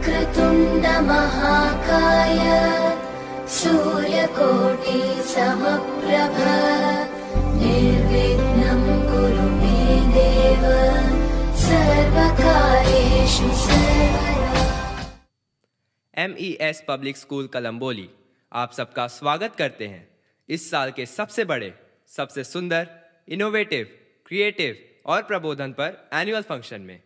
वक्रतुण्ड महाकाय सूर्यकोटि समप्रभ निर्विघ्नं कुरु मे देव सर्वकार्येषु सर्वदा। MES पब्लिक स्कूल कलम्बोली आप सबका स्वागत करते हैं इस साल के सबसे बड़े, सबसे सुंदर, इनोवेटिव, क्रिएटिव और प्रबोधन पर एनुअल फंक्शन में।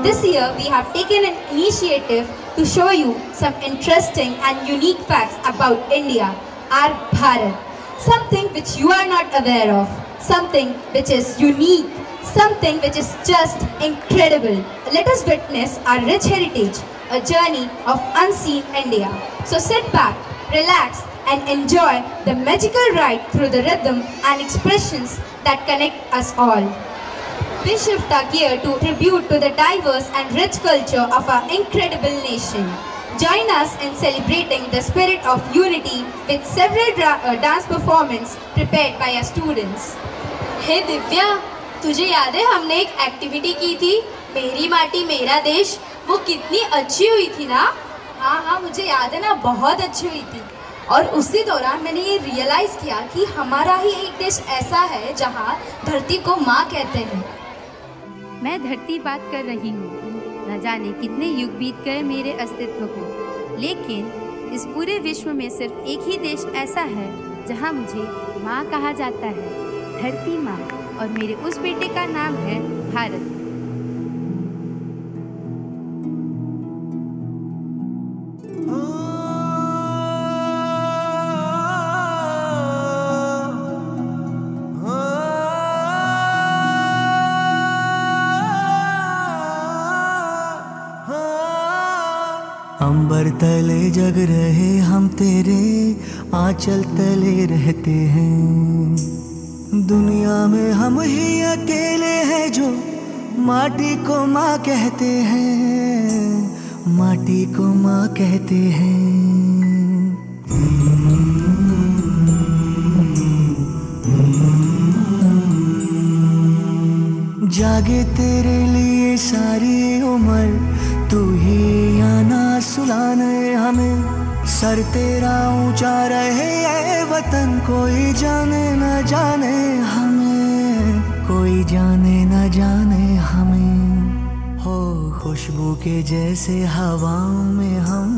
This year we have taken an initiative to show you some interesting and unique facts about India, our Bharat. Something which you are not aware of, something which is unique, something which is just incredible. Let us witness our rich heritage, a journey of unseen India. So sit back, relax and enjoy the magical ride through the rhythm and expressions that connect us all. We shift our gear to tribute to the diverse and rich culture of our incredible nation. Join us in celebrating the spirit of unity with several dance performances prepared by our students. हे दिव्या, तुझे याद है हमने एक activity की थी, मेरी माटी मेरा देश, वो कितनी अच्छी हुई थी ना? हाँ, मुझे याद है ना, बहुत अच्छी हुई थी। और उसी दौरान मैंने ये रियलाइज़ किया कि हमारा ही एक देश ऐसा है जहाँ धरती को माँ कहते हैं। मैं धरती बात कर रही हूँ। न जाने कितने युग बीत गए मेरे अस्तित्व को, लेकिन इस पूरे विश्व में सिर्फ एक ही देश ऐसा है जहाँ मुझे माँ कहा जाता है, धरती माँ। और मेरे उस बेटे का नाम है भारत। अंबर तले जग रहे हम तेरे आंचल तले रहते हैं। दुनिया में हम ही अकेले हैं जो माटी को माँ कहते हैं, माटी को माँ कहते हैं। जागे तेरे लिए सारी उम्र, तू ही आना सुलाने हमें। सर तेरा ऊंचा रहे ऐ वतन, कोई जाने न जाने हमें, कोई जाने न जाने हमें। हो खुशबू के जैसे हवाओं में हम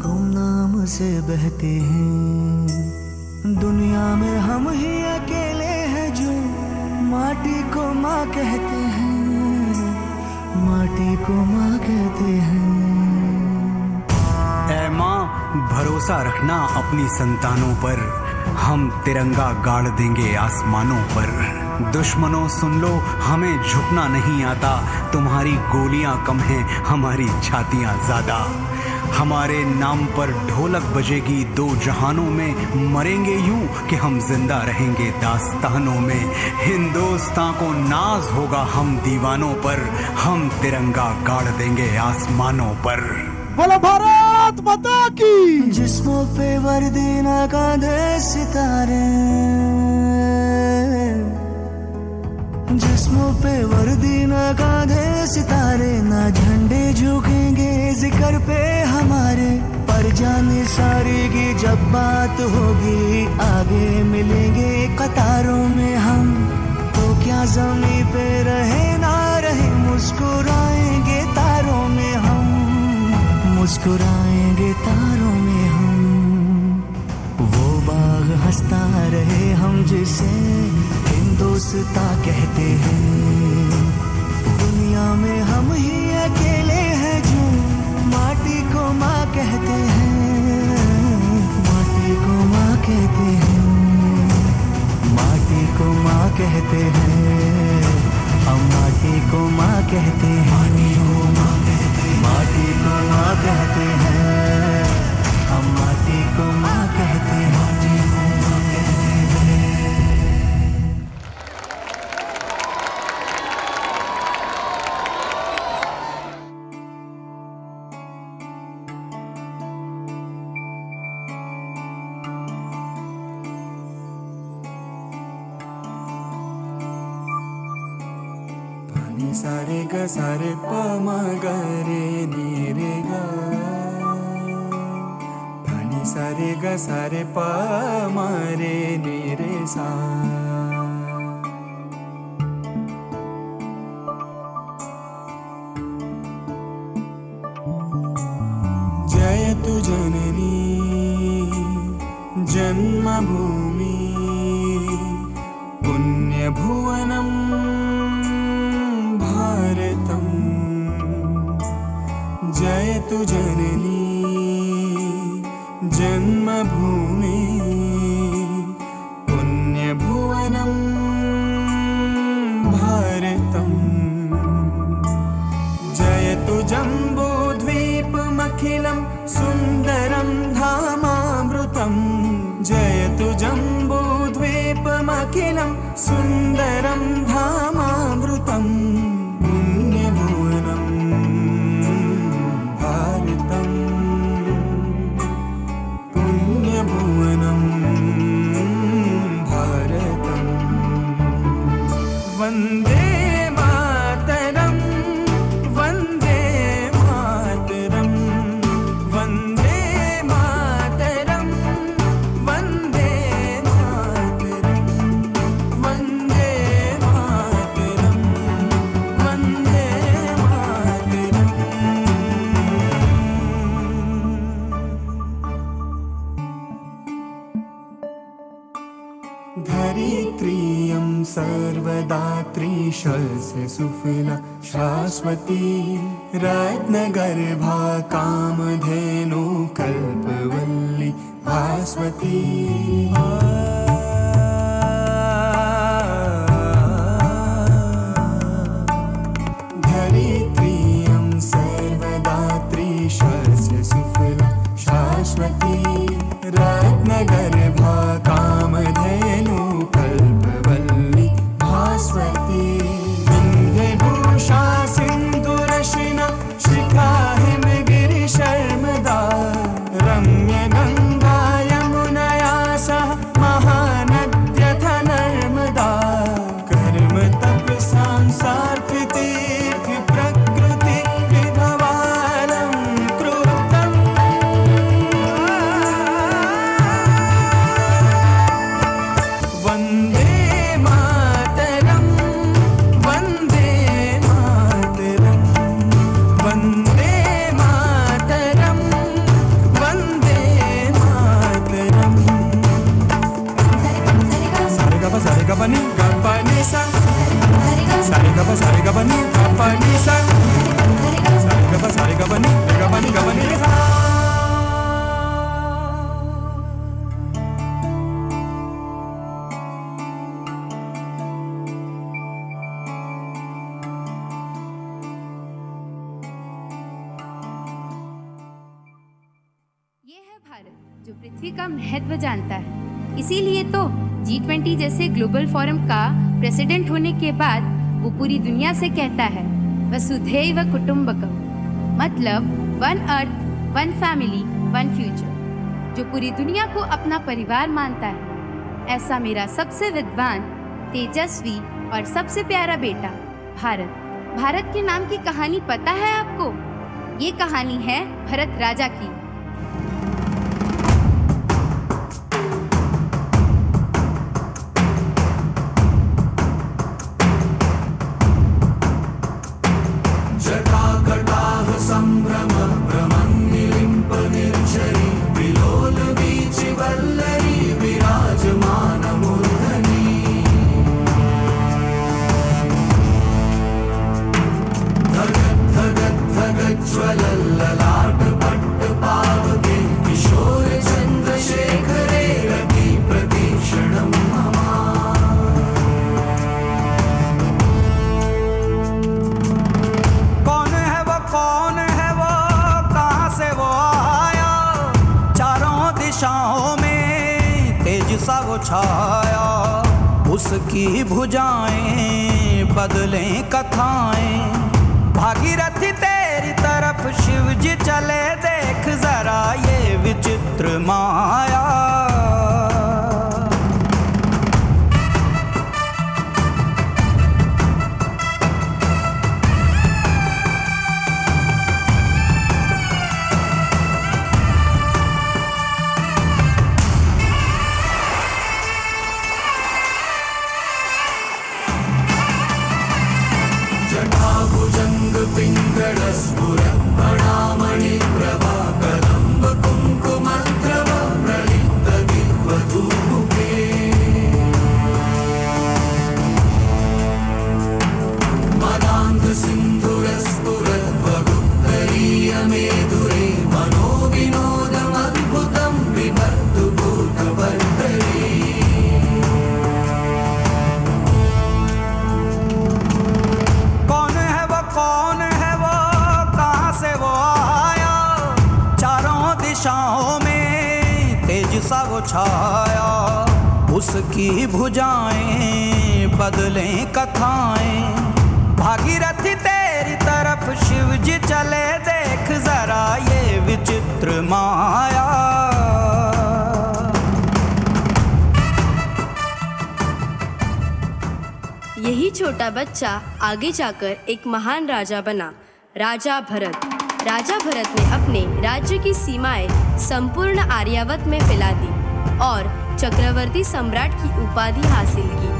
गुमनाम से बहते हैं। दुनिया में हम ही अकेले हैं जो माटी को माँ कहते हैं, माटी को माँ कहते हैं। ऐ माँ, भरोसा रखना अपनी संतानों पर, हम तिरंगा गाड़ देंगे आसमानों पर। दुश्मनों सुन लो, हमें झुकना नहीं आता, तुम्हारी गोलियां कम हैं, हमारी छातियां ज्यादा। हमारे नाम पर ढोलक बजेगी दो जहानों में, मरेंगे यूं कि हम जिंदा रहेंगे दास्तानों में। हिंदुस्तान को नाज होगा हम दीवानों पर, हम तिरंगा गाड़ देंगे आसमानों पर। बोलो भारत माता की। जिस्मों पे वर्दी ना कांधे सितारे, जिस्मों पे वर्दी ना कांधे सितारे, ना झंडे झुकेंगे जिक्र पे हमारे। पर जाने सारी की जब बात होगी, आगे मिलेंगे कतारों में हम। तो क्या जमीन पे रहे ना रहे, मुस्कुराएंगे तारों में हम, मुस्कुराएंगे तारों में हम। वो बाग हंसता रहे हम जिसे हिंदुस्तां कहते हैं। दुनिया में हम ही अकेले हैं जो माटी को माँ कहते हैं, माटी को माँ कहते हैं, माटी को माँ कहते हैं। हम माटी को माँ कहते हैं, माटी को माँ कहते हैं, हम माटी को माँ कहते हैं। सा रे ग सा रे प म ग रे नि रे ग ध नि सा रे ग सा रे प म रे नि रे सा। जयतु जननी जन्मभूमि पुण्यभुवनं भारतं। जयतु जननी जन्मभूमि पुण्यभुवनं भारतं। जयतु जम्बूद्वीपमखिलं सुन्दरं धामामृतं। जयतु जम्बूद्वीपमखिलं सुन्दरं धामामृतं। पुण्यभुवनं भारतं पुण्यभुवनं भारतं। वन्दे मातरं वन्दे मातरं वन्दे मातरं वन्दे मातरं वन्दे मातरं वन्दे मातरम्। धरित्रियं सर्वदात्री शस्य सुफला शाश्वती रत्नगर्भा कामधेनु कल्पवल्ली भास्वती। धरित्रियं सर्वदात्री शस्य सुफला शाश्वती रत्नगर्भा कामधेनु कल्पवल्ली भास्वती। विन्ध्यभूषा सिन्धुरशिना शिखा हिमगिरिशर्मदा रम्यगङ्गा यमुनया सह महानद्यथ नर्मदा। कर्म तप सांसार्थतीर्थ प्रकृति विभवालं कृतम्। वन्दे मातरं वन्दे मातरं वन्दे मातरं वन्दे मातरम्। सा रे ग प नि ग प नि सा सा रे ग प नि ग प नि सा सा रे ग प नि ग प नि ग प नि रे सा। ये है भारत जो पृथ्वी का महत्व जानता है। इसीलिए तो G20 जैसे ग्लोबल फोरम का प्रेसिडेंट होने के बाद वो पूरी दुनिया से कहता है वसुधैव कुटुंबकम, मतलब one earth one family one future, जो पूरी दुनिया को अपना परिवार मानता है। ऐसा मेरा सबसे विद्वान, तेजस्वी और सबसे प्यारा बेटा भारत। भारत के नाम की कहानी पता है आपको? ये कहानी है भरत राजा की। जटाकटाह संभ्रम भ्रमन्निलिम्प निर्झरी विलोल वीचि वल्लरी विराजमान मूर्धनि। धगत् धगत् धगत् ज्वलल्ललाट पट्ट पावके किशोर चन्द्रशेखरे रति प्रतीक्षणं मम। कौन है वो कहाँ से वो आया, चारों दिशाओं में तेज सा वो छाया। उसकी भुजाएं बदलें कथाएं, भागीरथी तेरी तरफ शिव जी चले, देख जरा ये विचित्र माया। छाया, उसकी भुजाएं बदलें कथाएं। भागीरथी तेरी तरफ शिव जी चले, देख जरा ये विचित्र माया। यही छोटा बच्चा आगे जाकर एक महान राजा बना, राजा भरत। राजा भरत ने अपने राज्य की सीमाएं संपूर्ण आर्यावर्त में फैला दी और चक्रवर्ती सम्राट की उपाधि हासिल की।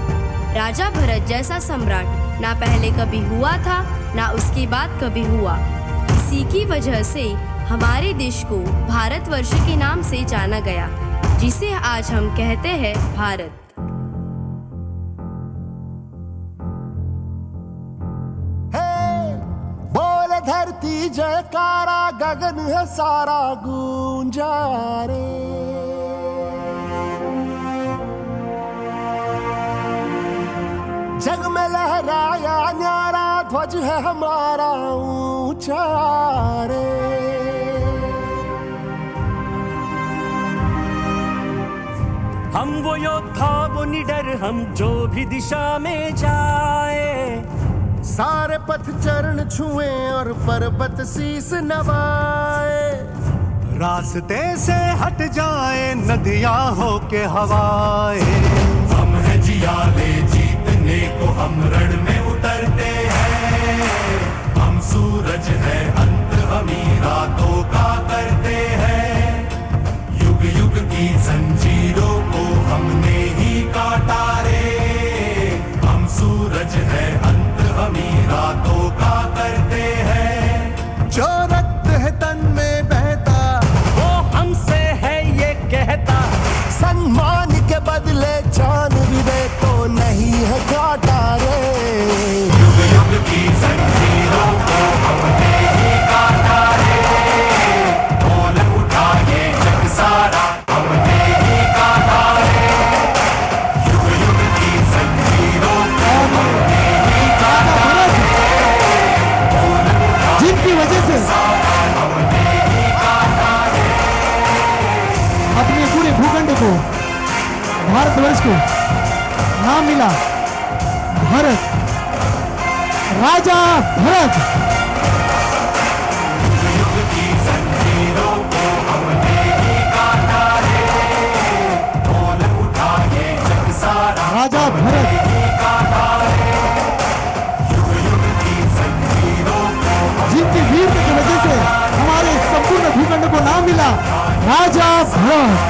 राजा भरत जैसा सम्राट ना पहले कभी हुआ था, ना उसके बाद कभी हुआ। इसी की वजह से हमारे देश को भारतवर्ष के नाम से जाना गया, जिसे आज हम कहते हैं भारत। धरती जयकारा, गगन है सारा गूंजा रे। जग में लहराया न्यारा ध्वज है हमारा ऊंचा रे। हम वो योद्धा वो निडर, हम जो भी दिशा में जाए, सारे पथ चरण छुए और पर्वत शीस नवाए। रास्ते से हट जाए नदियां हो के हवाए। हम है जियाले जीतने को, हम रण में उतरते हैं। हम सूरज है अंत, हम ही रातों का करते हैं। युग युग की जंजीरों को हमने ही काटा रे। हम सूरज है अंत, हम ही रातों का करते हैं। जो रक्त है तन में बहता, वो हमसे है ये कहता। सम्मान के बदले जान भी दे तो नहीं है घाटा रे। युग युग की जंजीरों को हमने ही काटा रे। बोल उठा ये जग सारा, हमने ही काटा रे। युग युग की जंजीरों को हमने ही काटा रे। जिनकी वजह से अपने पूरे भूखंड को, भारतवर्ष को नाम मिला भारत, राजा भरत। युग की जंजीरों को हमने ही काटा रे। बोल उठा ये जग सारा, राजा भरत। जिनकी वीरता की वजह से हमारे संपूर्ण भूखंड को नाम मिला राजा भरत।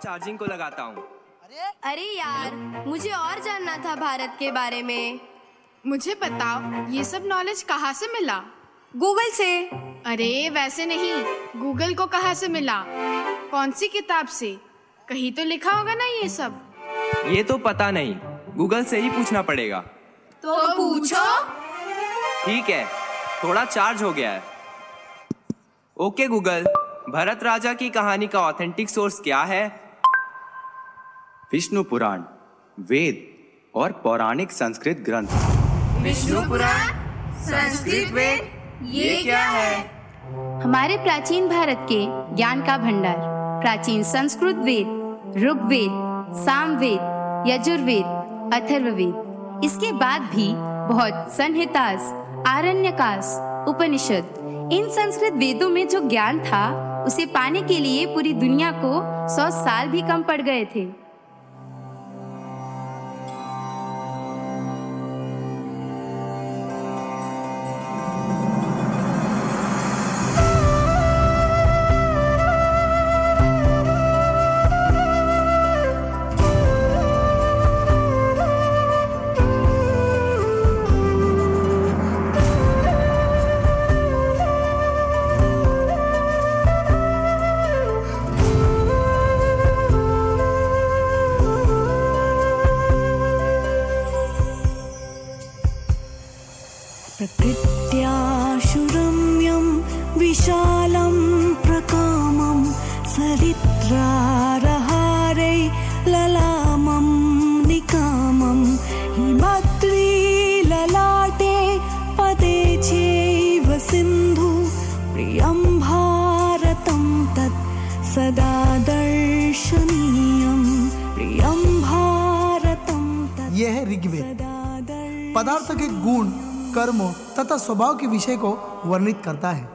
चार्जिंग को लगाता हूँ। अरे यार, मुझे और जानना था भारत के बारे में। मुझे बताओ, ये सब नॉलेज कहाँ से मिला? गूगल से। अरे वैसे नहीं, गूगल को कहाँ से मिला? कौन सी किताब से? कहीं तो लिखा होगा ना ये सब। ये तो पता नहीं, गूगल से ही पूछना पड़ेगा। तो पूछो। ठीक है, थोड़ा चार्ज हो गया है। ओके गूगल, भरत राजा की कहानी का ऑथेंटिक सोर्स क्या है? विष्णु पुराण, वेद और पौराणिक संस्कृत ग्रंथ। विष्णु पुराण, संस्कृत वेद, ये क्या है? हमारे प्राचीन भारत के ज्ञान का भंडार प्राचीन संस्कृत वेद, ऋग्वेद, सामवेद, यजुर्वेद, अथर्ववेद, इसके बाद भी बहुत संहितास, आरण्यकास, उपनिषद, इन संस्कृत वेदों में जो ज्ञान था उसे पाने के लिए पूरी दुनिया को 100 साल भी कम पड़ गए थे। प्रकृत्याशुरम्यं विशालं प्रकामं सरित्रारहारै ललामं निकामं हिमाद्रिललाटे पदे चैव सिन्धु प्रियं भारतं तत् सदा दर्शनीयं प्रियं भारतं तत्। यह है ऋग्वेद। पदार्थ के गुण, कर्मों तथा स्वभाव के विषय को वर्णित करता है,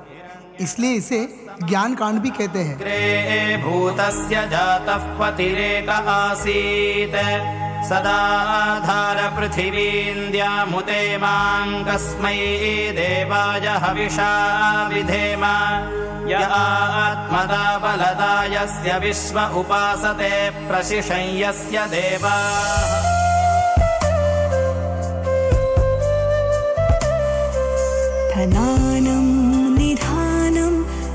इसलिए इसे ज्ञान कांड भी कहते हैं। भूतस्य जातः पतिरेक आसीत् सदाधार पृथिवीन्द्यामुते मां कस्मै देवाय हविषा विधेम य आत्मदा बलदा यस्य विश्व उपासते प्रशिशं यस्य देवाः। धनानं निधानं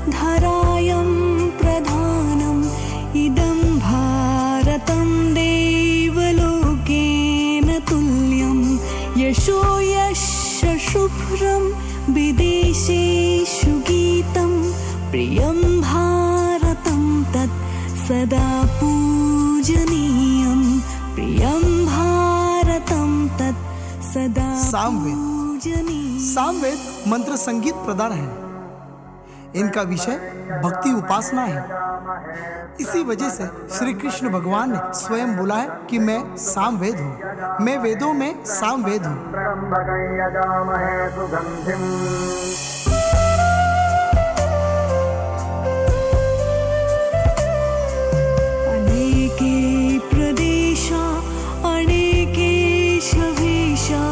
धरायं प्रधानम् इदं भारतं देवलोकेन तुल्यं यशो यस्य शुभ्रं विदेशेषु गीतं प्रियं भारतं तत् सदा पूजनीयं प्रियं भारतं तत् सदा पूजनीयम्। सामवेद मंत्र संगीत प्रधान है। इनका विषय भक्ति उपासना है। इसी वजह से श्री कृष्ण भगवान ने स्वयं बोला है कि मैं सामवेद हूँ, मैं वेदों में सामवेद हूँ। अनेके प्रदेशा अनेके शवेशा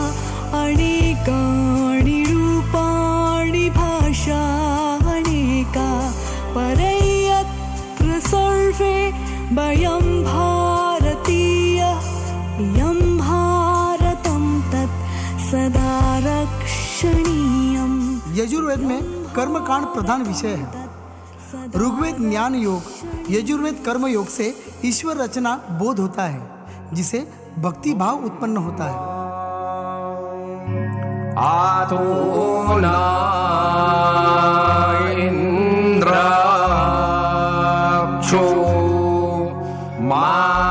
अनेकानि रूपाणि भाषा अनेका परयत्र सर्वे वयं भारतीय इयं भारतं तत् सदा रक्षणीयम्। यजुर्वेद में कर्मकांड प्रधान विषय है। ऋग्वेद ज्ञान योग, यजुर्वेद कर्म योग से ईश्वर रचना बोध होता है, जिसे भक्ति भाव उत्पन्न होता है। आतूना इंद्राक्षो मान्ता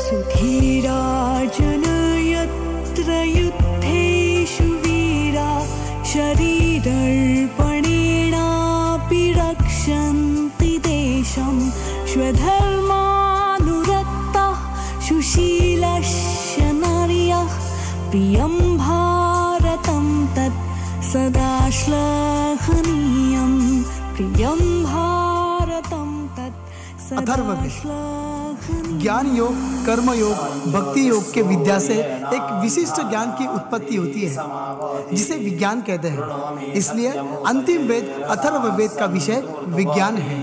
सुधीरा जनयत्र युद्धेषु वीरा शरीरर्पणेनापि रक्षन्ति देशं स्वधर्मानुरक्ताः सुशीलस्य नार्यः प्रियं भारतं तत् सदा श्लाघनीयं प्रियं भारतं तत् सदा ज्ञान योग, कर्म योग, भक्ति योग के विद्या से एक विशिष्ट ज्ञान की उत्पत्ति होती है, जिसे विज्ञान कहते हैं। इसलिए अंतिम वेद अथर्ववेद का विषय विज्ञान है।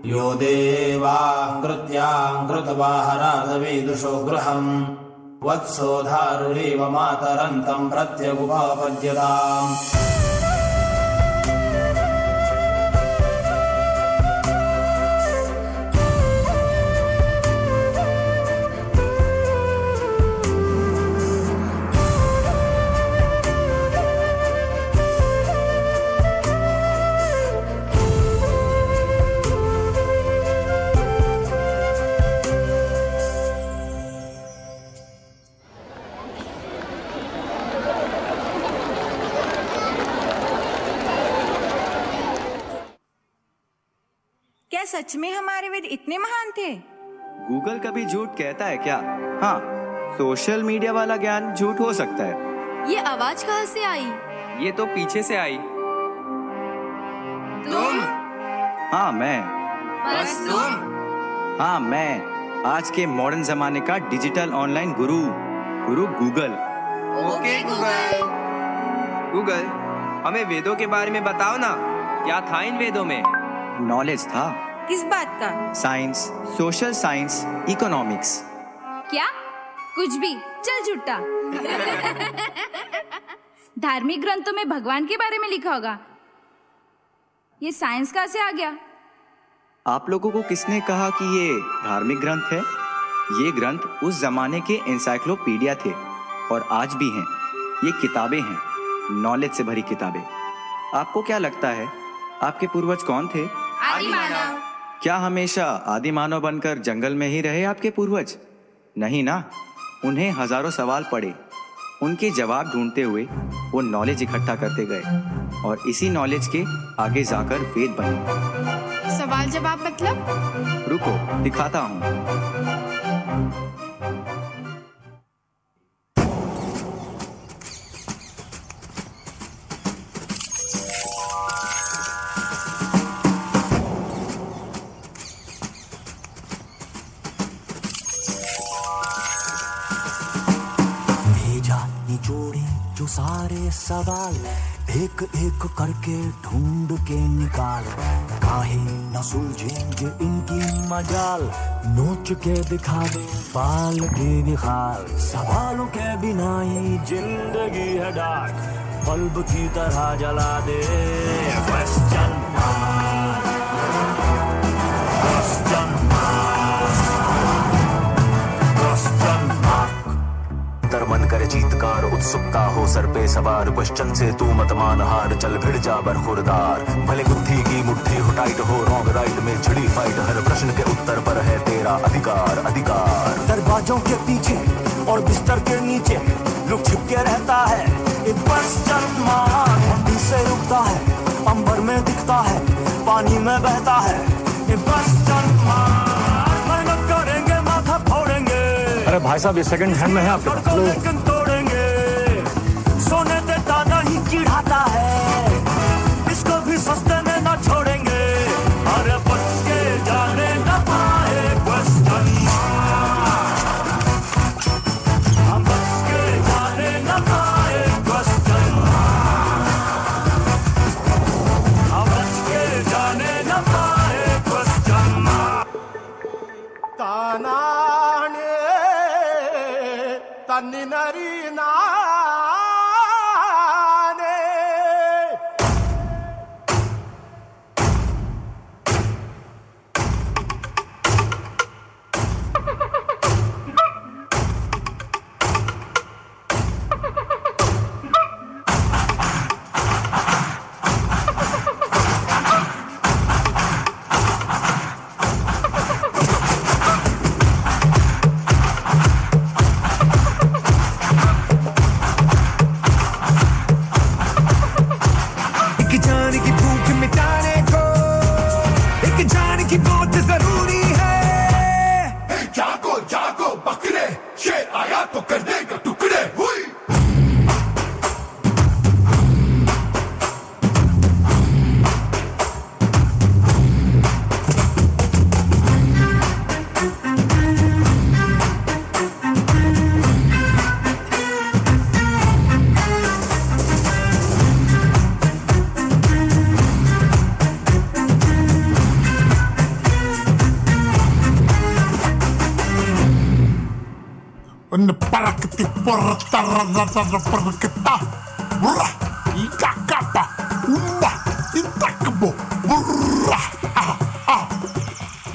यो देवा कृत्यां कृतवाहराधवेदुषो गृहं वत्सो धारुरेव मातरन्तं प्रत्यगुपापद्यताम्। सच में हमारे वेद इतने महान थे? गूगल कभी झूठ कहता है क्या? हाँ, सोशल मीडिया वाला ज्ञान झूठ हो सकता है। ये आवाज कहाँ से आई? ये तो पीछे से आई। तुम? हाँ मैं। बस तुम? हाँ मैं, आज के मॉडर्न जमाने का डिजिटल ऑनलाइन गुरु गूगल। ओके गूगल, हमें वेदों के बारे में बताओ ना, क्या था इन वेदों में? नॉलेज था। किस बात का? Science, social science, economics. क्या? कुछ भी, चल झूठा। धार्मिक ग्रंथों में भगवान के बारे में लिखा होगा, ये साइंस कहाँ से आ गया? आप लोगों को किसने कहा कि ये धार्मिक ग्रंथ है? ये ग्रंथ उस जमाने के एनसाइक्लोपीडिया थे और आज भी हैं। ये किताबें हैं, नॉलेज से भरी किताबें। आपको क्या लगता है आपके पूर्वज कौन थे? आदि मानव। क्या हमेशा आदि मानव बनकर जंगल में ही रहे आपके पूर्वज? नहीं ना, उन्हें हजारों सवाल पड़े, उनके जवाब ढूंढते हुए वो नॉलेज इकट्ठा करते गए और इसी नॉलेज के आगे जाकर वेद बने। सवाल जवाब मतलब? रुको दिखाता हूँ। निचोड़े जो सारे सवाल एक एक करके ढूंढ के निकाल, काहे न सुलझेंगे इनकी मजाल, नोच के दिखा दे बाल के निखाल। सवालों के बिना ही जिंदगी है डार्क, बल्ब की तरह जला दे question mark, question mark, question mark. मन करे जीतकार, उत्सुकता हो सर पे सवार, क्वेश्चन से तू मत मान हार, चल भिड़ जा बरखुरदार। भले बुद्धि की मुट्ठी हो टाइट हो, रॉन्ग राइट में छिड़ी फाइट, हर प्रश्न के उत्तर पर है तेरा अधिकार अधिकार। दरवाजों के पीछे और बिस्तर के नीचे लुक छिप के रहता है एक क्वेश्चन मार्क। ठंडी से रुकता है, अंबर में दिखता है, पानी में बहता है एक क्वेश्चन मार्क। मेहनत करेंगे माथा फोड़ेंगे। अरे भाई साहब, ये सेकंड हैंड में है आपके पास? लेकिन तोड़ेंगे, सोने देता नहीं चिढ़ाता है, इसको भी सस्ते में ना छोड़ेंगे। अरे बच के जाने न पाए क्वेश्चन मार्क, हम बच के जाने न पाए क्वेश्चन मार्क, हम बच के जाने न पाए क्वेश्चन मार्क। तानाने तन्नी नरी नाने।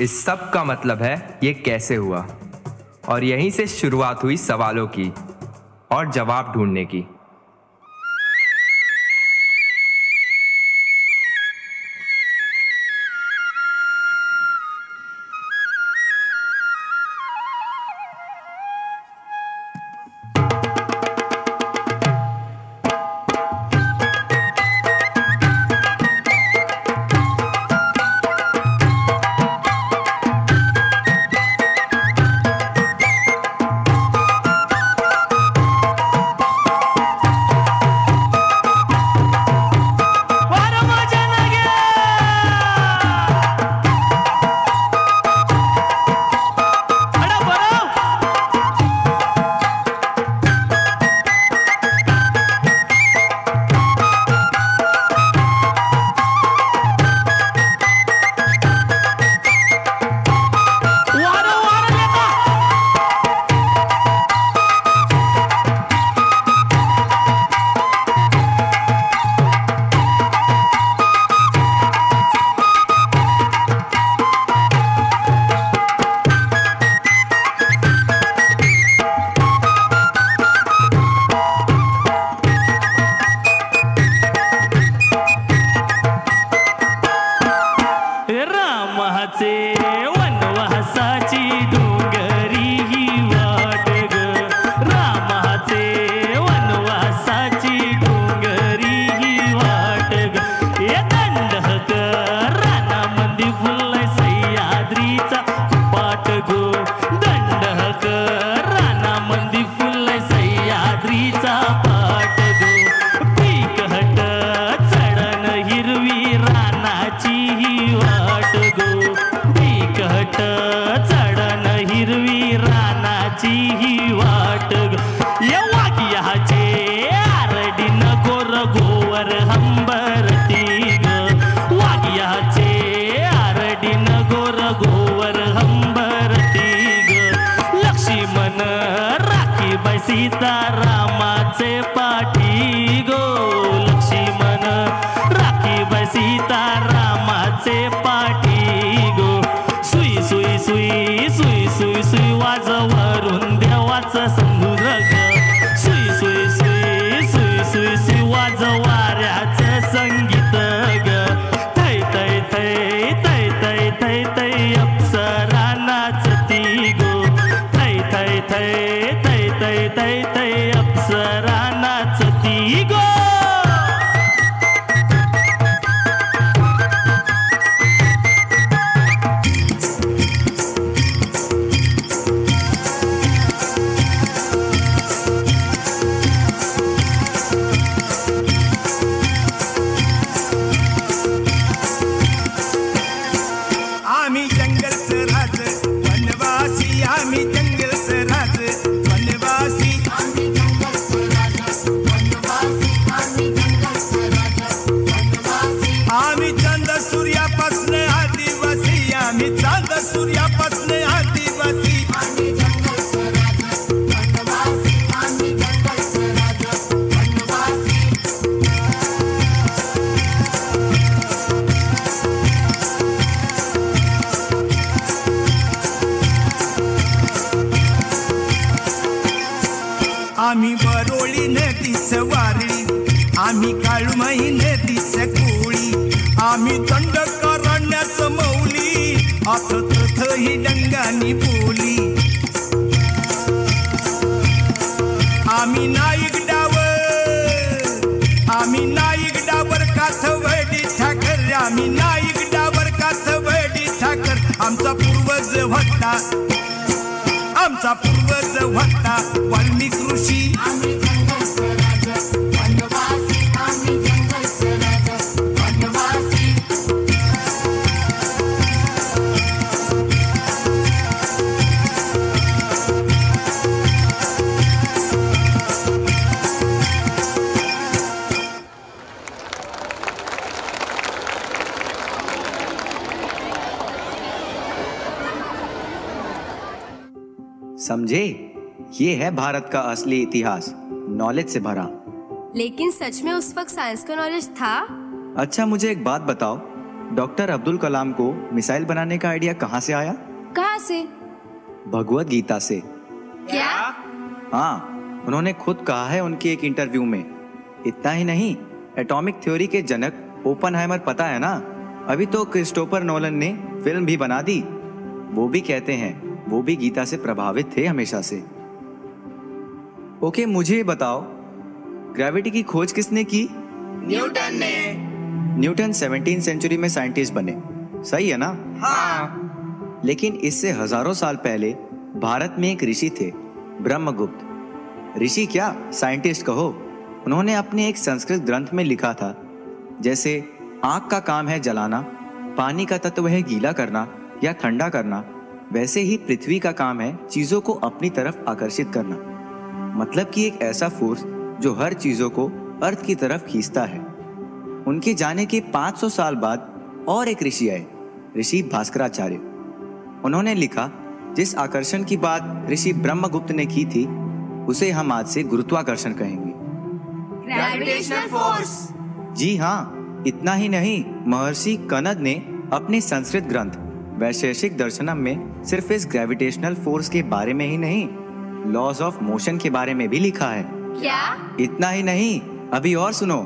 इस सब का मतलब है ये कैसे हुआ, और यहीं से शुरुआत हुई सवालों की और जवाब ढूंढने की। सूर्यापासने आदिवासी आम्ही वरोळी नदीच वारळी आम्ही काळुमाई नदीच कोळी आम्ही दंडकारण्याच मौली अथ तथ ही डंगानी बोली आम्ही नाईक डावर काथवडी ठाकर आम्ही नाईक डावर काथवडी ठाकर आमचा पूर्वज होता वाल्मिक ऋषी समझे, ये है भारत का असली इतिहास, नॉलेज से भरा। लेकिन सच में उस वक्त साइंस का नॉलेज था? अच्छा मुझे एक बात बताओ, डॉक्टर अब्दुल कलाम को मिसाइल बनाने का आइडिया कहाँ से आया? कहाँ से? भगवत गीता से। क्या? हाँ, उन्होंने खुद कहा है उनकी एक इंटरव्यू में। इतना ही नहीं, एटॉमिक थ्योरी के जनक ओपनहाइमर पता है ना, अभी तो क्रिस्टोफर नोलन ने फिल्म भी बना दी। वो भी कहते हैं वो भी गीता से प्रभावित थे हमेशा से। ओके, मुझे बताओ ग्रेविटी की खोज किसने की? न्यूटन ने। न्यूटन 17वीं सेंचुरी में साइंटिस्ट बने, सही है ना? हाँ। लेकिन इससे हजारों साल पहले भारत में एक ऋषि थे, ब्रह्मगुप्त। ऋषि क्या, साइंटिस्ट कहो। उन्होंने अपने एक संस्कृत ग्रंथ में लिखा था, जैसे आग का काम है जलाना, पानी का तत्व है गीला करना या ठंडा करना, वैसे ही पृथ्वी का काम है चीजों को अपनी तरफ आकर्षित करना। मतलब कि एक ऐसा फोर्स जो हर चीजों को अर्थ की तरफ खींचता है। उनके जाने के 500 साल बाद और एक ऋषि आए, ऋषि भास्कराचार्य। उन्होंने लिखा, जिस आकर्षण की बात ऋषि ब्रह्मगुप्त ने की थी उसे हम आज से गुरुत्वाकर्षण कहेंगे। Gravitational force. जी हाँ, इतना ही नहीं, महर्षि कनद ने अपने संस्कृत ग्रंथ वैशेषिक दर्शनम में सिर्फ इस ग्रेविटेशनल फोर्स के बारे में ही नहीं, लॉज ऑफ मोशन के बारे में भी लिखा है। क्या? इतना ही नहीं, अभी और सुनो,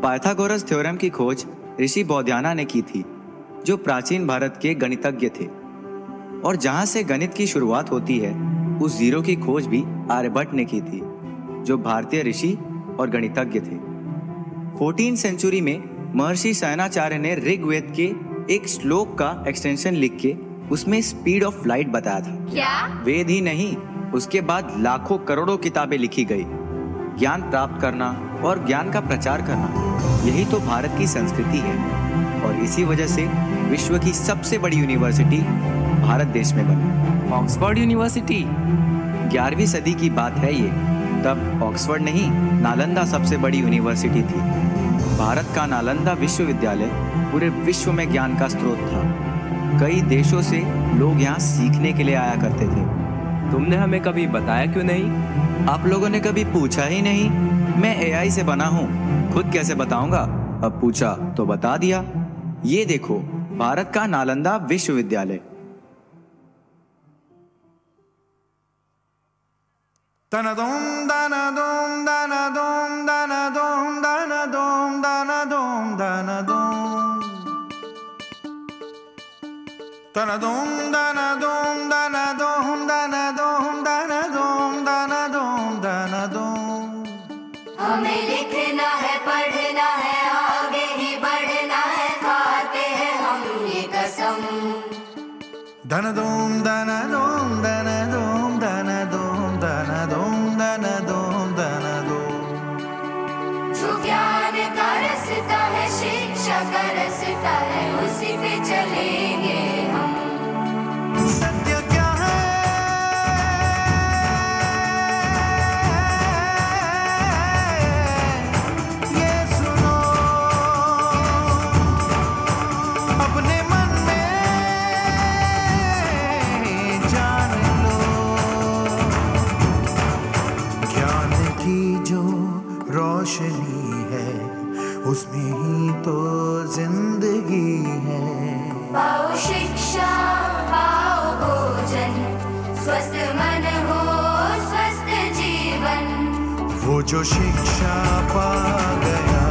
पाइथागोरस थ्योरम की खोज ऋषि बौद्धायना ने की थी, जो प्राचीन भारत के गणितज्ञ थे। और जहां से गणित की शुरुआत होती है, उस जीरो की खोज भी आर्यभट्ट ने की थी, जो भारतीय ऋषि और गणितज्ञ थे। 14वीं सेंचुरी में महर्षि शयनाचार्य ने ऋग्वेद के एक श्लोक का एक्सटेंशन लिख के उसमें स्पीड ऑफ लाइट बताया था। क्या? वेद ही नहीं, उसके बाद लाखों करोड़ों किताबें लिखी गई। ज्ञान प्राप्त करना और ज्ञान का प्रचार करना, यही तो भारत की संस्कृति है। और इसी वजह से विश्व की सबसे बड़ी यूनिवर्सिटी भारत देश में बनी, ऑक्सफोर्ड यूनिवर्सिटी। 11वीं सदी की बात है ये, तब ऑक्सफोर्ड नहीं, नालंदा सबसे बड़ी यूनिवर्सिटी थी। भारत का नालंदा विश्वविद्यालय पूरे विश्व में ज्ञान का स्रोत था। कई देशों से लोग यहाँ सीखने के लिए आया करते थे। तुमने हमें कभी बताया क्यों नहीं? आप लोगों ने कभी पूछा ही नहीं। मैं AI से बना हूँ, खुद कैसे बताऊंगा? अब पूछा तो बता दिया। ये देखो, भारत का नालंदा विश्वविद्यालय। तनदोम दानादोम दानादोम दानादोम दानादोम दानादोम दानादोम तनदोम दानादोम दानादोम दानादोम दानादोम दानादोम दानादोम। हमें लिखना है, पढ़ना है, आगे ही बढ़ना है, खाते हैं हम ये कसम। धनदोम दानादोम दानादोम दानादोम दानादोम दानादोम दानादोम। जो ज्ञान का रास्ता है, शिक्षा का रास्ता है, उसी पे चलेंगे हम। सत्य क्या है? ये सुनो, अपने मन में तो जिंदगी है। पाओ शिक्षा पाओ भोजन, स्वस्थ मन हो स्वस्थ जीवन। वो जो शिक्षा पा गया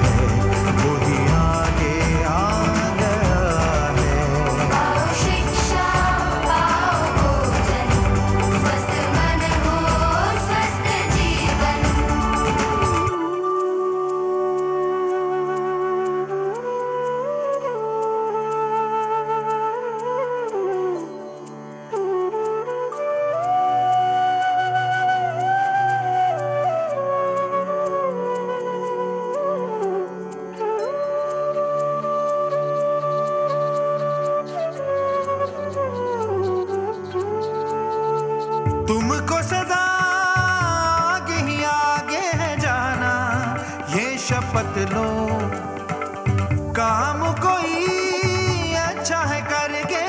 है वही आगे आ गया है। पाओ शिक्षा पाओ भोजन, स्वस्थ मन हो स्वस्थ जीवन। तुमको सदा आगे ही आगे है जाना, ये शपथ लो। काम कोई अच्छा है करके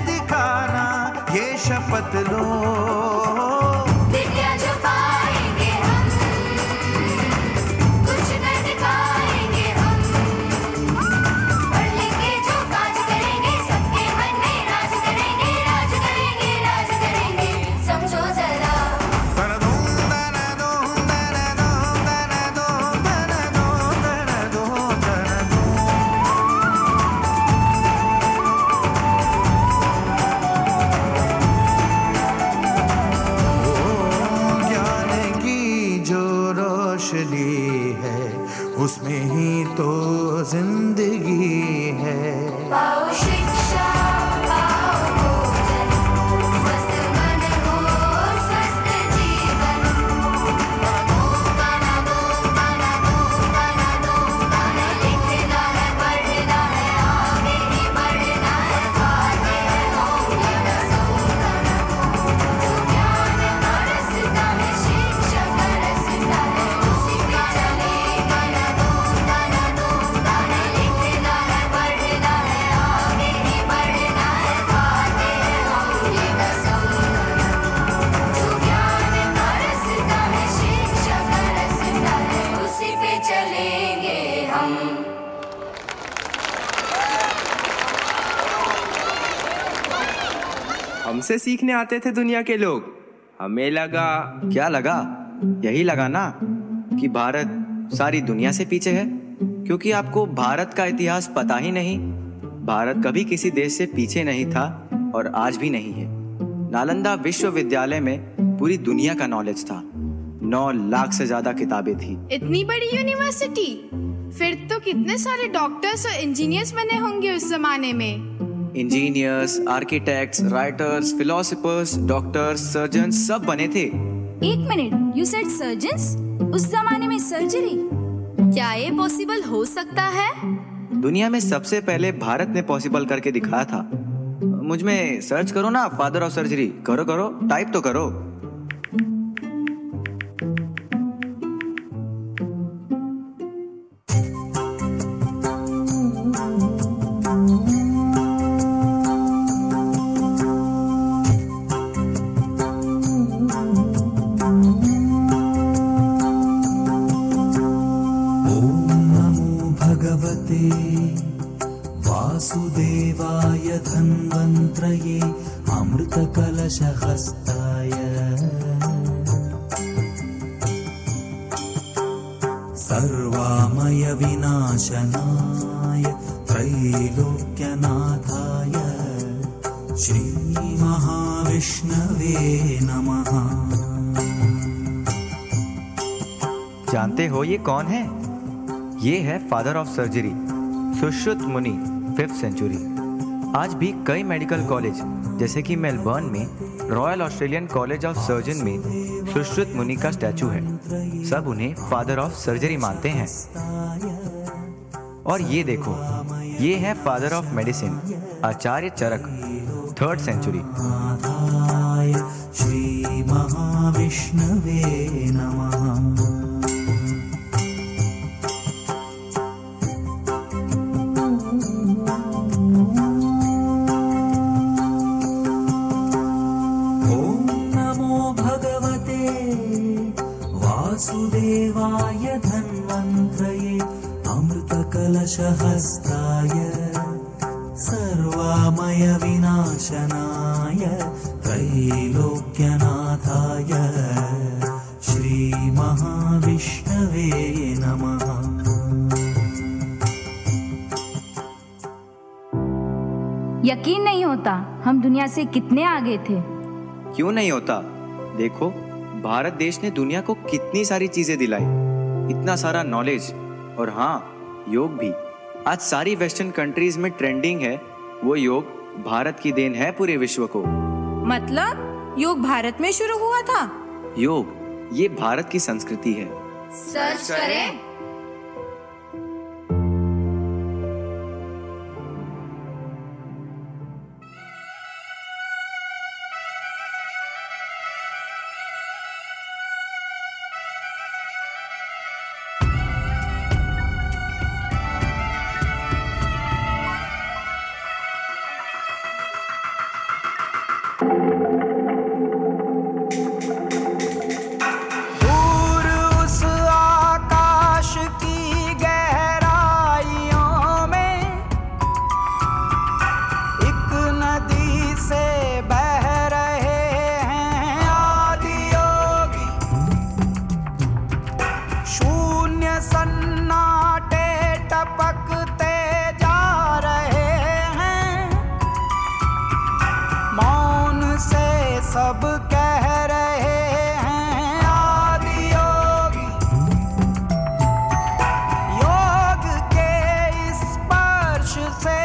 दिखाना, ये शपथ लो। विद्या जो पाएंगे हम, कुछ न दिखाएंगे हम। पढ़ लिख के जो काज करेंगे, सबके मन में राज करेंगे, राज करेंगे, राज करेंगे। समझो जरा है, उसमें ही तो जिंदगी है। पाओ शिक्षा पाओ भोजन, स्वस्थ मन हो स्वस्थ जीवन। गाना दो गाना दो गाना दो गाना, लिखना है पढ़ना है आगे ही बढ़ना है। खाते हैं होंगे न सोना जो ज्ञान का रास्ता है, शिक्षा का रास्ता है, उसी पे चले। गाना दो गाना दो गाना, लिखना है पढ़ना है आगे ही बढ़ना है। खाते हैं होंगे न सोना जो ज्ञान का रास्ता है, शिक्षा का रास्ता है, उसी पे चलेंगे हम। हमसे सीखने आते थे दुनिया के लोग। हमें लगा क्या लगा? यही लगा ना कि भारत सारी दुनिया से पीछे है, क्योंकि आपको भारत का इतिहास पता ही नहीं। भारत कभी किसी देश से पीछे नहीं था और आज भी नहीं है। नालंदा विश्वविद्यालय में पूरी दुनिया का नॉलेज था। 9 लाख से ज्यादा किताबें थी। इतनी बड़ी यूनिवर्सिटी, फिर तो कितने सारे डॉक्टर्स और इंजीनियर्स बने होंगे उस जमाने में। Engineers, architects, writers, philosophers, doctors, surgeons सब बने थे। एक मिनट, यू सेड सर्जन्स? उस जमाने में सर्जरी? क्या ये पॉसिबल हो सकता है? दुनिया में सबसे पहले भारत ने पॉसिबल करके दिखाया था। मुझ में सर्च करो ना, फादर ऑफ सर्जरी। करो करो, टाइप तो करो। वासुदेवाय धन्वन्त्रये अमृतकलशहस्ताय सर्वामय विनाशनाय त्रैलोक्यनाथाय श्री महाविष्णवे नमः। जानते हो ये कौन है? ये है फादर ऑफ सर्जरी, सुश्रुत मुनि, 5th सेंचुरी। आज भी कई मेडिकल कॉलेज जैसे कि मेलबर्न में royal Australian college of surgeon में सुश्रुत मुनि का स्टैचू है। सब उन्हें फादर ऑफ सर्जरी मानते हैं। और ये देखो, ये है father of medicine, Acharya Charak, 3rd century. Shri महाविष्णवे नमः। वासुदेवाय धन्वन्त्रये अमृतकलशहस्ताय दशहस्ताय सर्वामयविनाशनाय त्रैलोक्यनाथाय श्रीमहाविष्णवे नमः। यकीन नहीं होता हम दुनिया से कितने आगे थे। क्यों नहीं होता? देखो भारत देश ने दुनिया को कितनी सारी चीजें दिलाई, इतना सारा नॉलेज। और हाँ, योग भी आज सारी वेस्टर्न कंट्रीज में ट्रेंडिंग है। वो योग भारत की देन है पूरे विश्व को। मतलब योग भारत में शुरू हुआ था? योग ये भारत की संस्कृति है। सर्च करें। सब कह रहे हैं आदि योगी। योग के स्पर्श से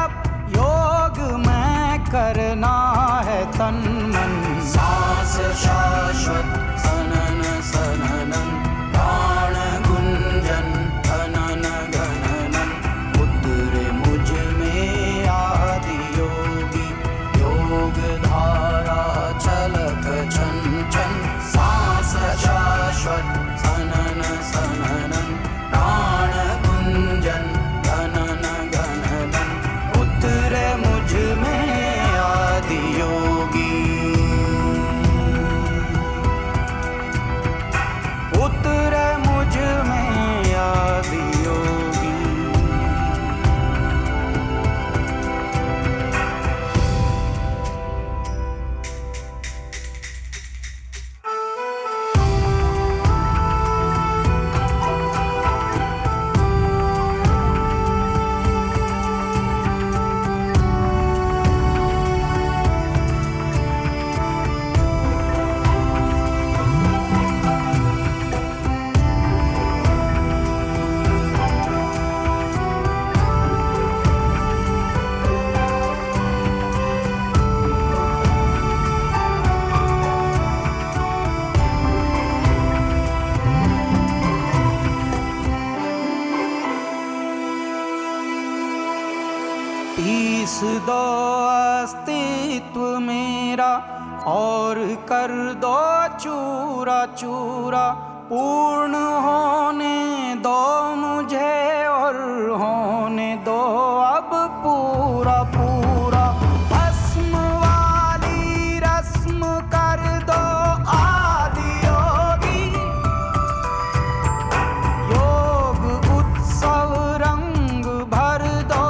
अब योग में करना है तन मन। सांस शाश्वत सनन सननन प्राण गुंजन धनन गणनन उतरे मुझ में आदि योगी। योग धारा छलक छन छन सांस शाश्वत सनन सननन प्राण गुंजन धनन गणनन उतरे मुझ में आदि योगी। उतरे मुझ में आदि योगी। पीस दो अस्तित्व मेरा और कर दो चूरा चूरा। पूर्ण होने दो मुझे और होने दो अब पूरा पूरा। भस्म वाली रस्म कर दो आदि योगी। योग उत्सव रंग भर दो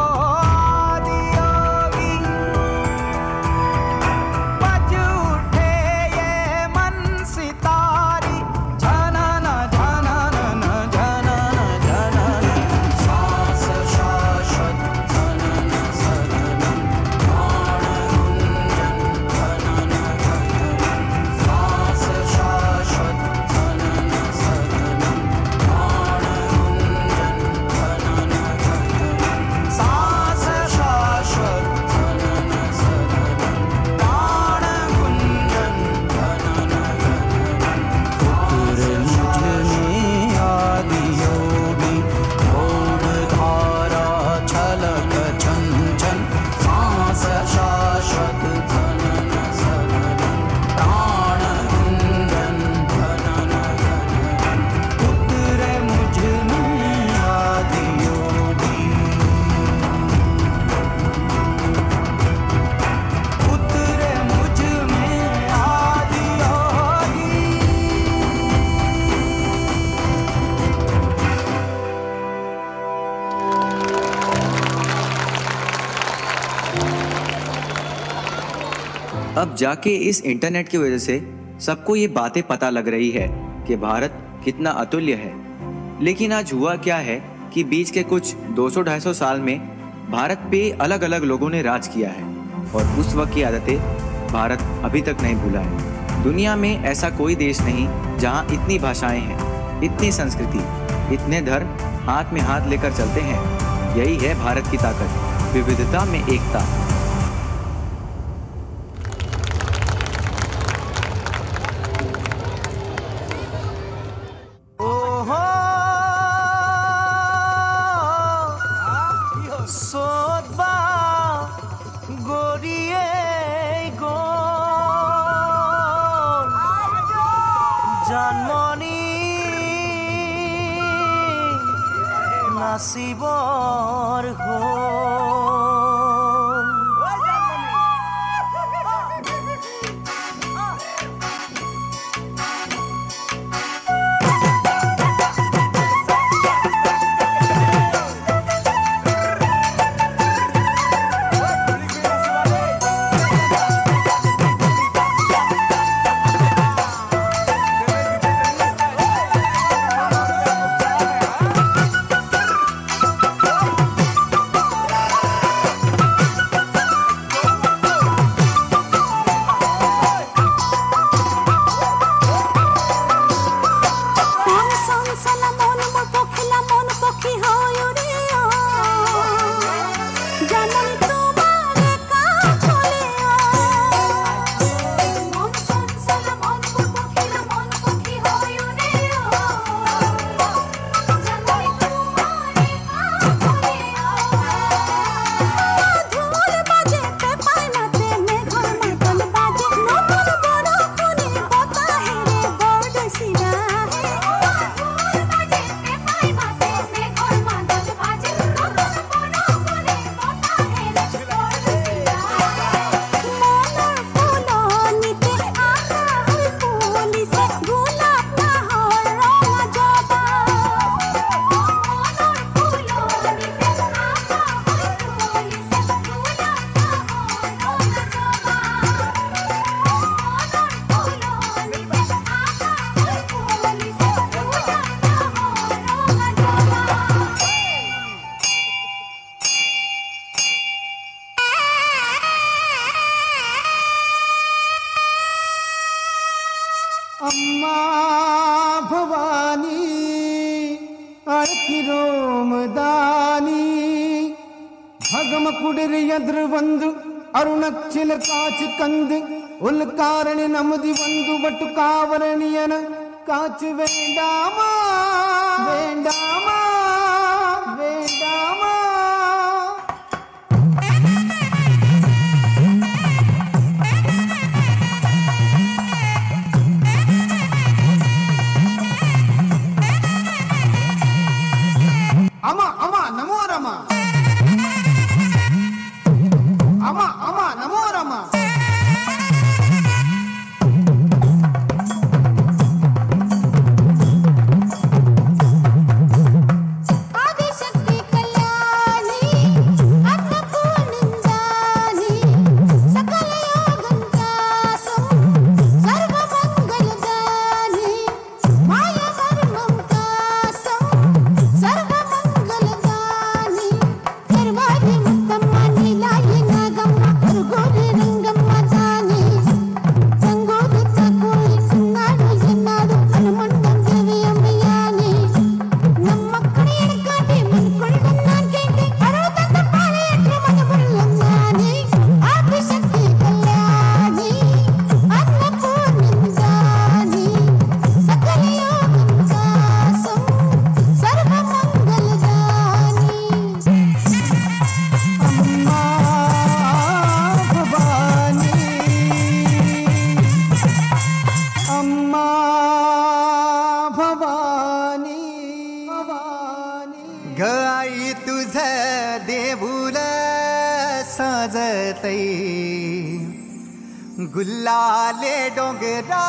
अब जाके इस इंटरनेट की वजह से सबको ये बातें पता लग रही है कि भारत कितना अतुल्य है। लेकिन आज हुआ क्या है कि बीच के कुछ 200-250 साल में भारत पे अलग अलग लोगों ने राज किया है और उस वक्त की आदतें भारत अभी तक नहीं भूला है। दुनिया में ऐसा कोई देश नहीं जहाँ इतनी भाषाएं हैं, इतनी संस्कृति, इतने धर्म हाथ में हाथ लेकर चलते हैं। यही है भारत की ताकत, विविधता में एकता। নাসিবৰ ಅರುಣಚ್ಚಿಲ ಕಾಚಿ ಕಂದು ಉಲ್ಕಾರಣಿ ನಮದಿ ಒಂದು ಬಟ್ಟು ಕಾವರಣಿಯನ ಕಾಚು ವೇಂಡಾಮ ವೇಂಡಾಮ ವೇಂಡಾಮ ಅಮ ಅಮ ನಮೋ ರಮ ಅಮ್ಮ ಅಮ್ಮ ನಮೋ ರಮ ಆದಿಶಕ್ತಿ ಕಲ್ಯಾಣಿ ಅನ್ನಪೂರ್ಣಿಂದಾನಿ ಸಕಲ ಯೋಗಂತಾಸು ಸರ್ವ ಮಂಗಲದಾನಿ ಮಾಯ ಮರ್ಮಂ ಕಾಸು ಸರ್ವ ಮಂಗಲದಾನಿ ನಿರ್ವಾದಿ ಮುತ್ತಮ್ಮ ನೀಲಾಯಿ ಗೋರಿ ರಂಗಮ್ಮ ತಾನಿ ಸಂಗೋದಿ ತಕೋರಿ ಸುನ್ನಾಡು ಎನ್ನಾಡು ಹನುಮಂತಂ ದೇವಿಯಮ್ಮಯಾನಿ ನಮ್ಮ ಕಡೆಯ ಕಾಟಿ ಮನ್ಕೊಳ್ಳ ನಾನ್ ಕೇಟಿ ಪರ್ವತದ ಪಾಳೆಯಕ್ಕೆ ಮನಬುಳ್ಳಂಗಾನಿ ಆದಿಶಕ್ತಿ ಕಲ್ಯಾಣಿ ಅನ್ನಪೂರ್ಣಿಂದಾನಿ ಸಕಲ ಯೋಗಂತಾಸು ಸರ್ವ ಮಂಗಲದಾನಿ अम्मा भवानी गाई तुझ देऊल सजतै गुल्लाले डोंगरा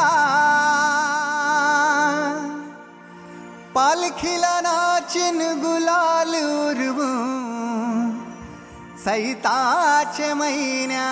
पालखीला नाचिन गुलाल उरवू सैताच महिन्या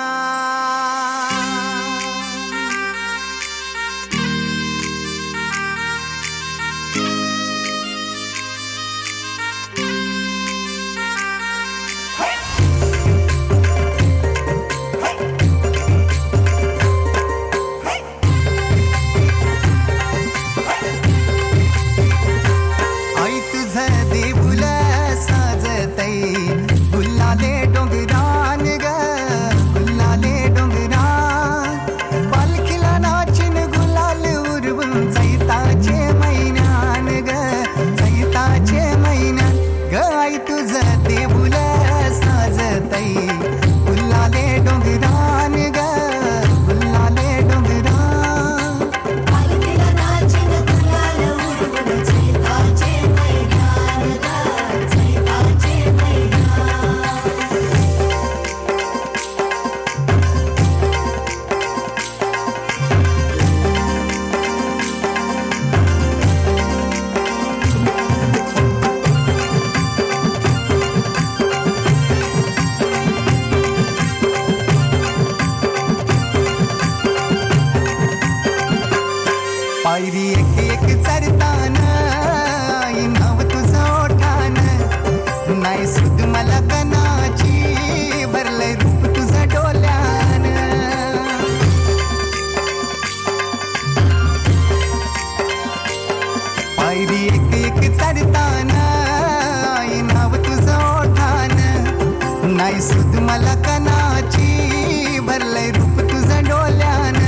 नाही सुद मला कनाची भरलंय रूप तुझं डोल्यान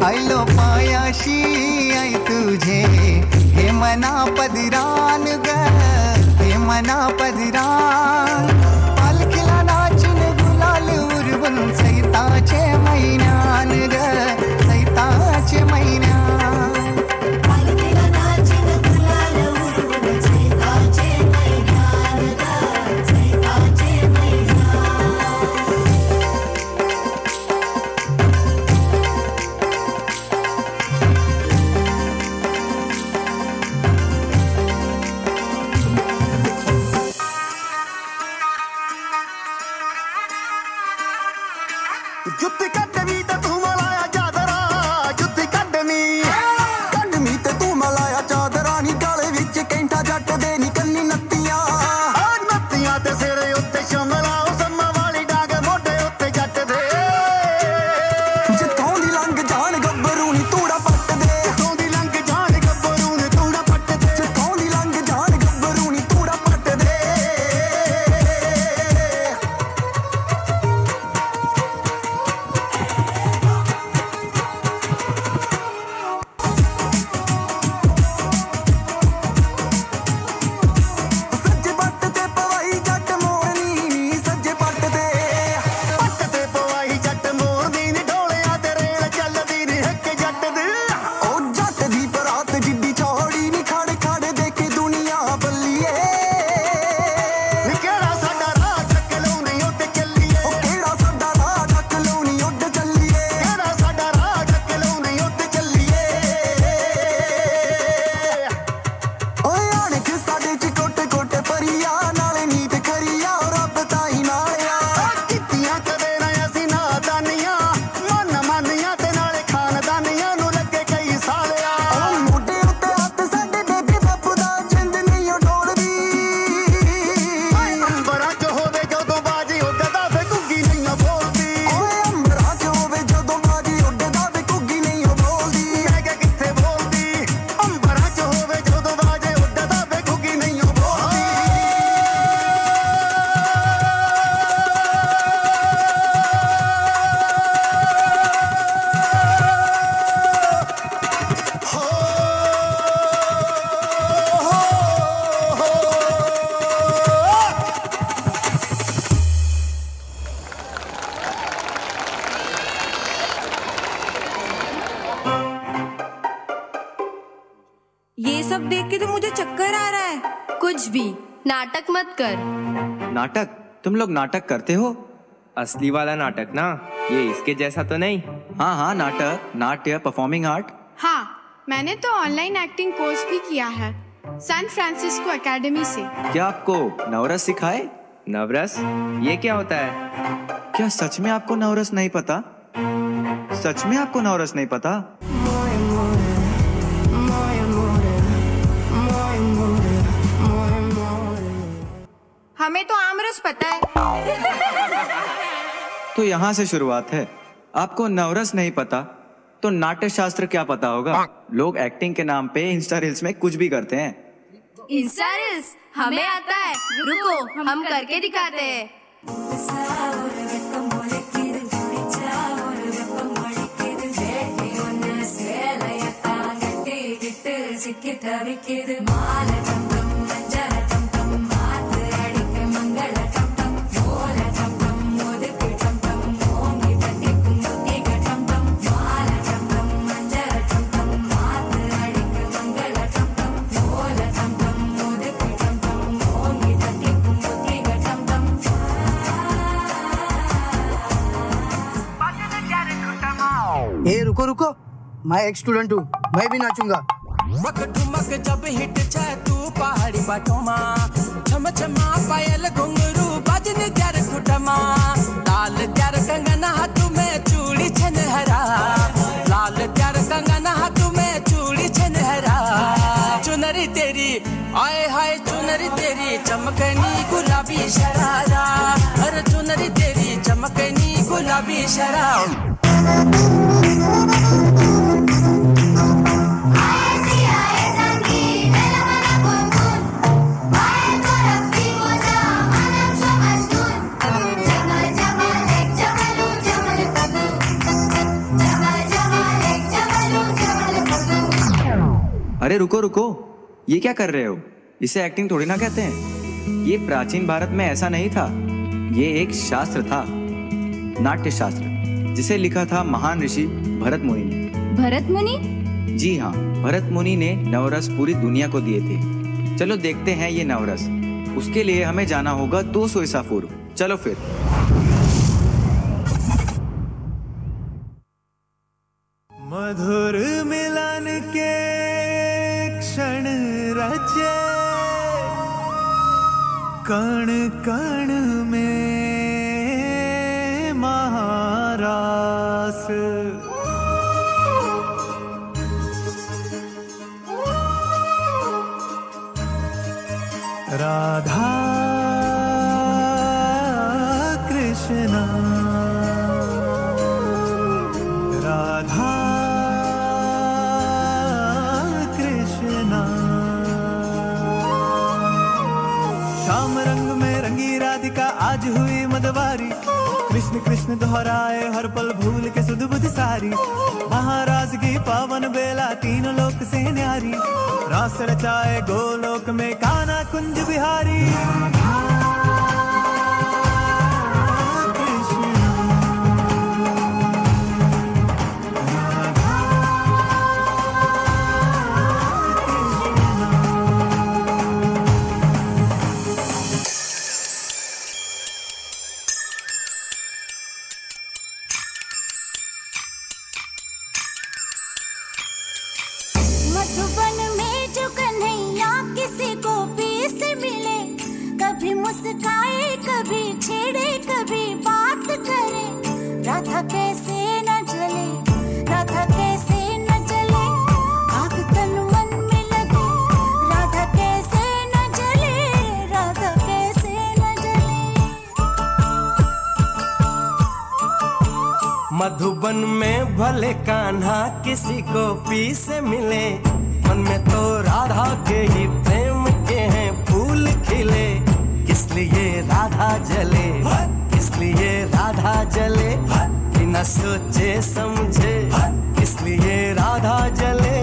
आयलो पायाशी आई तुझे हे मना पदरान ग हे मना पदरान पालखीला नाचून गुलाल उरवून सैताचे महिन्यान ग सैताचे महिन्यान ये सब देख के तो मुझे चक्कर आ रहा है। कुछ भी नाटक मत कर। नाटक? तुम लोग नाटक करते हो? असली वाला नाटक ना, ये इसके जैसा तो नहीं। हाँ हाँ, नाटक, नाट्य, परफॉर्मिंग आर्ट। हाँ, मैंने तो ऑनलाइन एक्टिंग कोर्स भी किया है सैन फ्रांसिस्को एकेडमी से। क्या आपको नवरस सिखाए? नवरस? ये क्या होता है? क्या सच में आपको नवरस नहीं पता? सच में आपको नवरस नहीं पता? हमें तो आमरस पता है। तो यहाँ से शुरुआत है। आपको नवरस नहीं पता तो नाट्य शास्त्र क्या पता होगा? लोग एक्टिंग के नाम पे इंस्टा रील्स में कुछ भी करते हैं। इंस्टा रील्स हमें आता है, रुको हम करके दिखाते हैं। ए रुको रुको, मैं एक स्टूडेंट हूँ, मैं भी नाचूंगा। मक ठुमक जब हिट जाए तू पहाड़ी बाटों माँ, छम छमा पायल घुंघरू बाजने त्यार खुटमा, लाल त्यार कंगना हाथों में चूड़ी छनहरा, लाल त्यार कंगना हाथों में चूड़ी छनहरा, चुनरी तेरी आए हाय चुनरी तेरी चमकनी गुलाबी शरारा, अरे चुनरी तेरी चमकनी गुलाबी शरारा। अरे रुको रुको, ये क्या कर रहे हो? इसे एक्टिंग थोड़ी ना कहते हैं। ये प्राचीन भारत में ऐसा नहीं था। ये एक शास्त्र था, नाट्य शास्त्र, जिसे लिखा था महान ऋषि भरत मुनि ने। भरत मुनि? जी हाँ, भरत मुनि ने नवरस पूरी दुनिया को दिए थे। चलो देखते हैं ये नवरस। उसके लिए हमें जाना होगा 200 ईसा पूर्व। चलो फिर। मधुर मिलन के क्षण रचे, कण कण में महारास। राधा कृष्णा, राधा कृष्णा। श्याम रंग में रंगी राधिका आज हुई मदवारी। कृष्ण कृष्ण दोहराए हर पल भूल के सुध बुध सारी। महाराज की पावन बेला तीनों लोक से न्यारी। रास रचाए गोलोक में कान्हा कुंज बिहारी। मधुबन में जो कन्हैया किसी गोपी से मिले, कभी मुस्काए कभी छेड़े कभी बात करे। राधा कैसे न जले, राधा कैसे न जले, आग तन मन में लगे। राधा कैसे न जले, राधा कैसे न जले। मधुबन में भले कान्हा किसी गोपी से मिले, मन में तो राधा के ही प्रेम के हैं फूल खिले। किस लिए राधा जले, किस लिए राधा जले, बिना सोचे समझे। किस लिए राधा जले,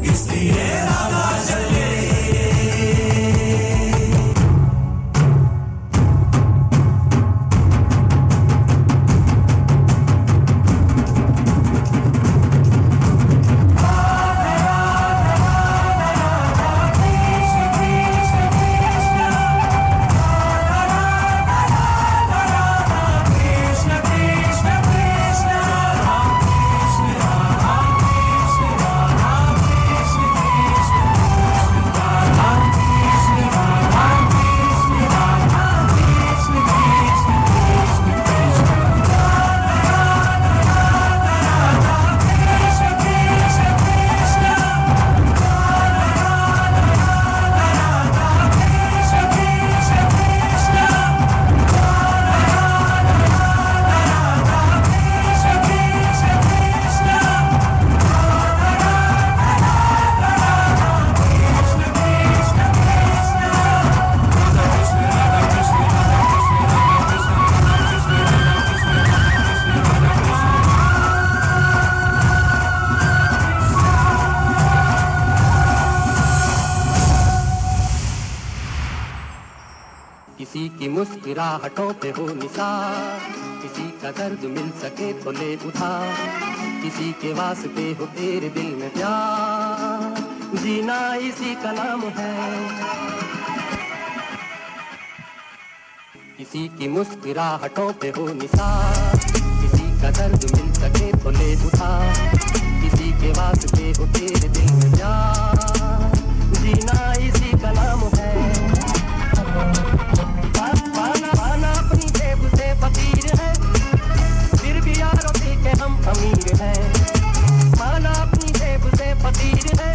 किस लिए राधा जले। किसी की मुस्कुराहटों पे हो निसार, किसी का दर्द मिल सके तो ले उधार। किसी के वास्ते हो तेरे दिल में प्यार, जीना इसी का नाम है। किसी की मुस्कुराहटों पे हो निसार, किसी का दर्द मिल सके तो ले उधार। किसी के वास्ते हो तेरे दिल में प्यार, जीना इसी का नाम है। पाना अपनी जेब से फकीर है, फिर भी यारों के हम अमीर हैं। पाना अपनी जेब से फकीर है,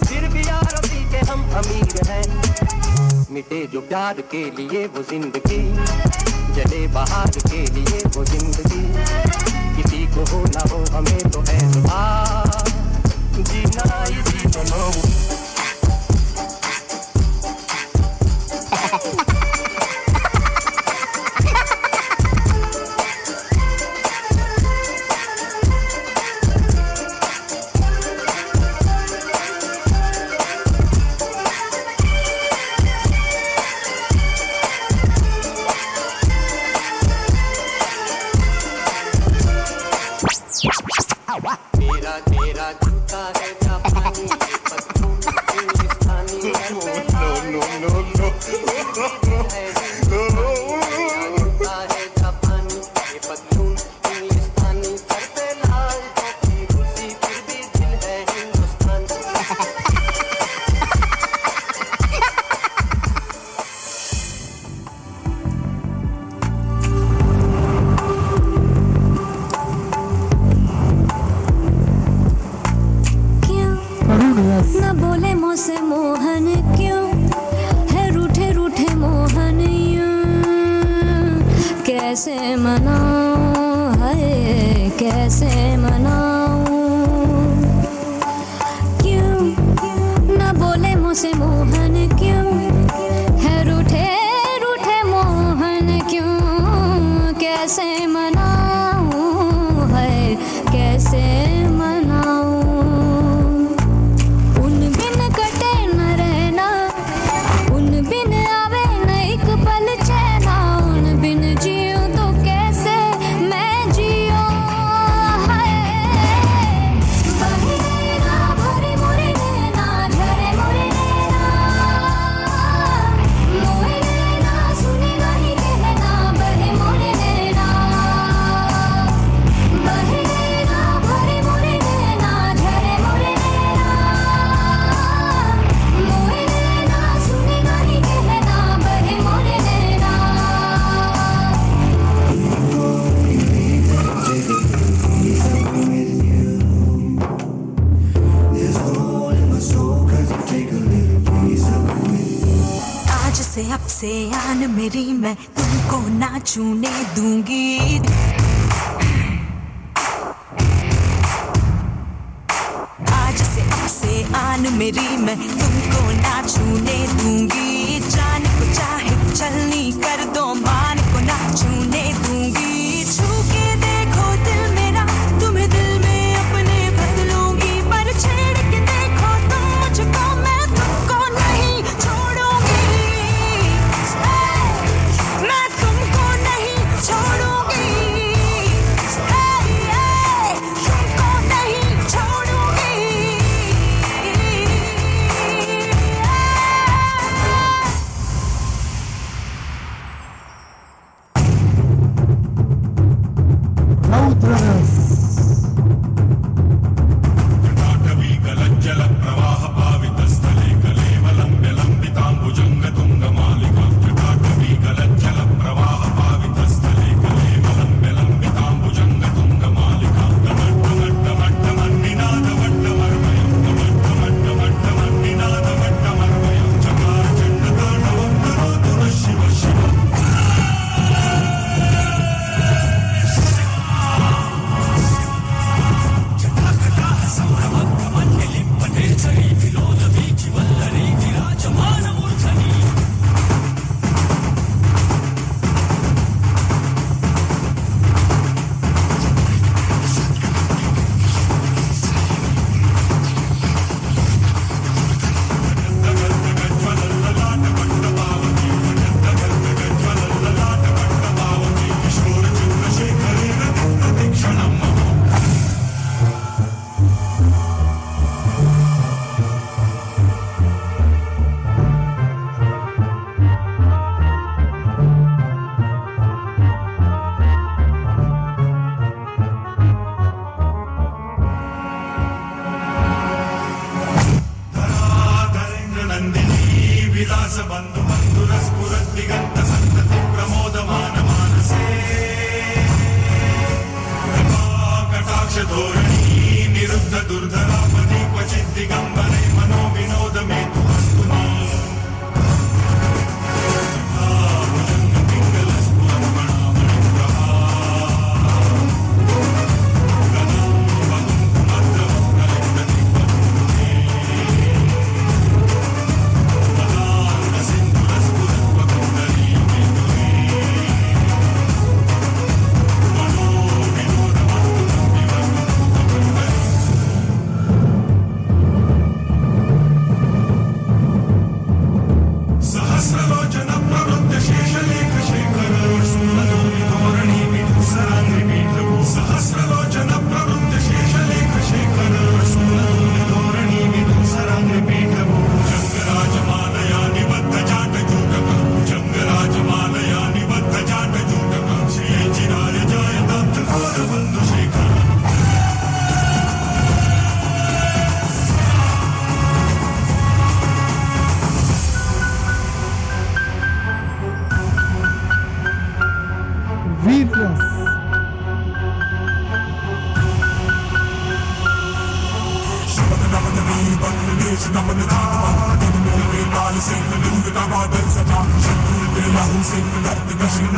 फिर भी यारों के हम अमीर हैं। मिटे जो प्यार के लिए वो जिंदगी, जले बहार के लिए वो जिंदगी। किसी को हो ना हो हमें तो है सुधार, जीना इसी दोनों। कैसे मनाऊं, है कैसे मनाऊं। क्यों न बोले मुझसे मोहन, क्यों है रूठे रूठे मोहन, क्यों कैसे मनाऊं, है कैसे मनाऊं। उन बिन कटे न रहना, उन बिन आवे न एक पल चैना, उन बिन जियूं तो कैसे मैं जियूं। है बहेरा भरे मोरे नैना, झरे मोरे नैना, मोए नैना सुने नहीं कहना, बहे मोरे नैना। बहेरा भरे मोरे नैना, झरे मोरे नैना, मोए नैना सुने नहीं कहना, बहे मोरे नैना। आज से अब से आन मेरी मैं तुमको ना छूने दूंगी। आज से अब से आन मेरी मैं तुमको ना छूने दूंगी। जान को चाहे चलनी कर दो, मान को ना छूने दूंगी। छू के देखो दिल मेरा, तुम्हें दिल में अपने बदलूंगी। पर छेड़ के देखो तुम मुझको, मैं तुमको नहीं छोड़ूंगी। मैं तुमको नहीं छोड़ूंगी, तुमको नहीं छोड़ूंगी। Sing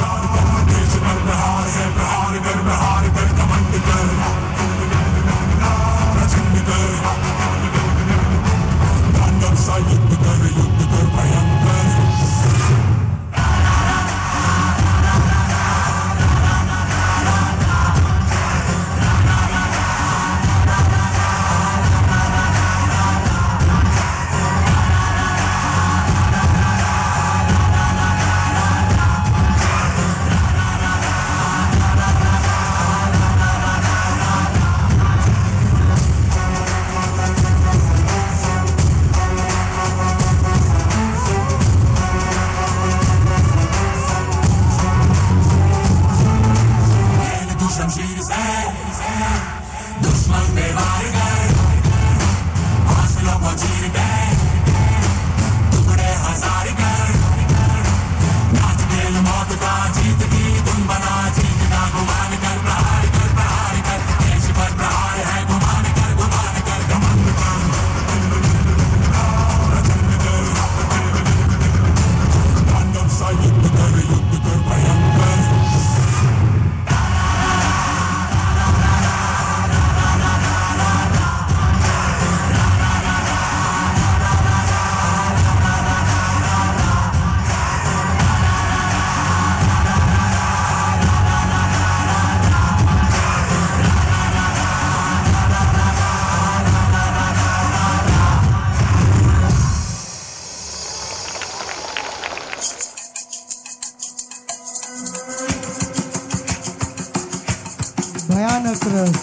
भयानक रस।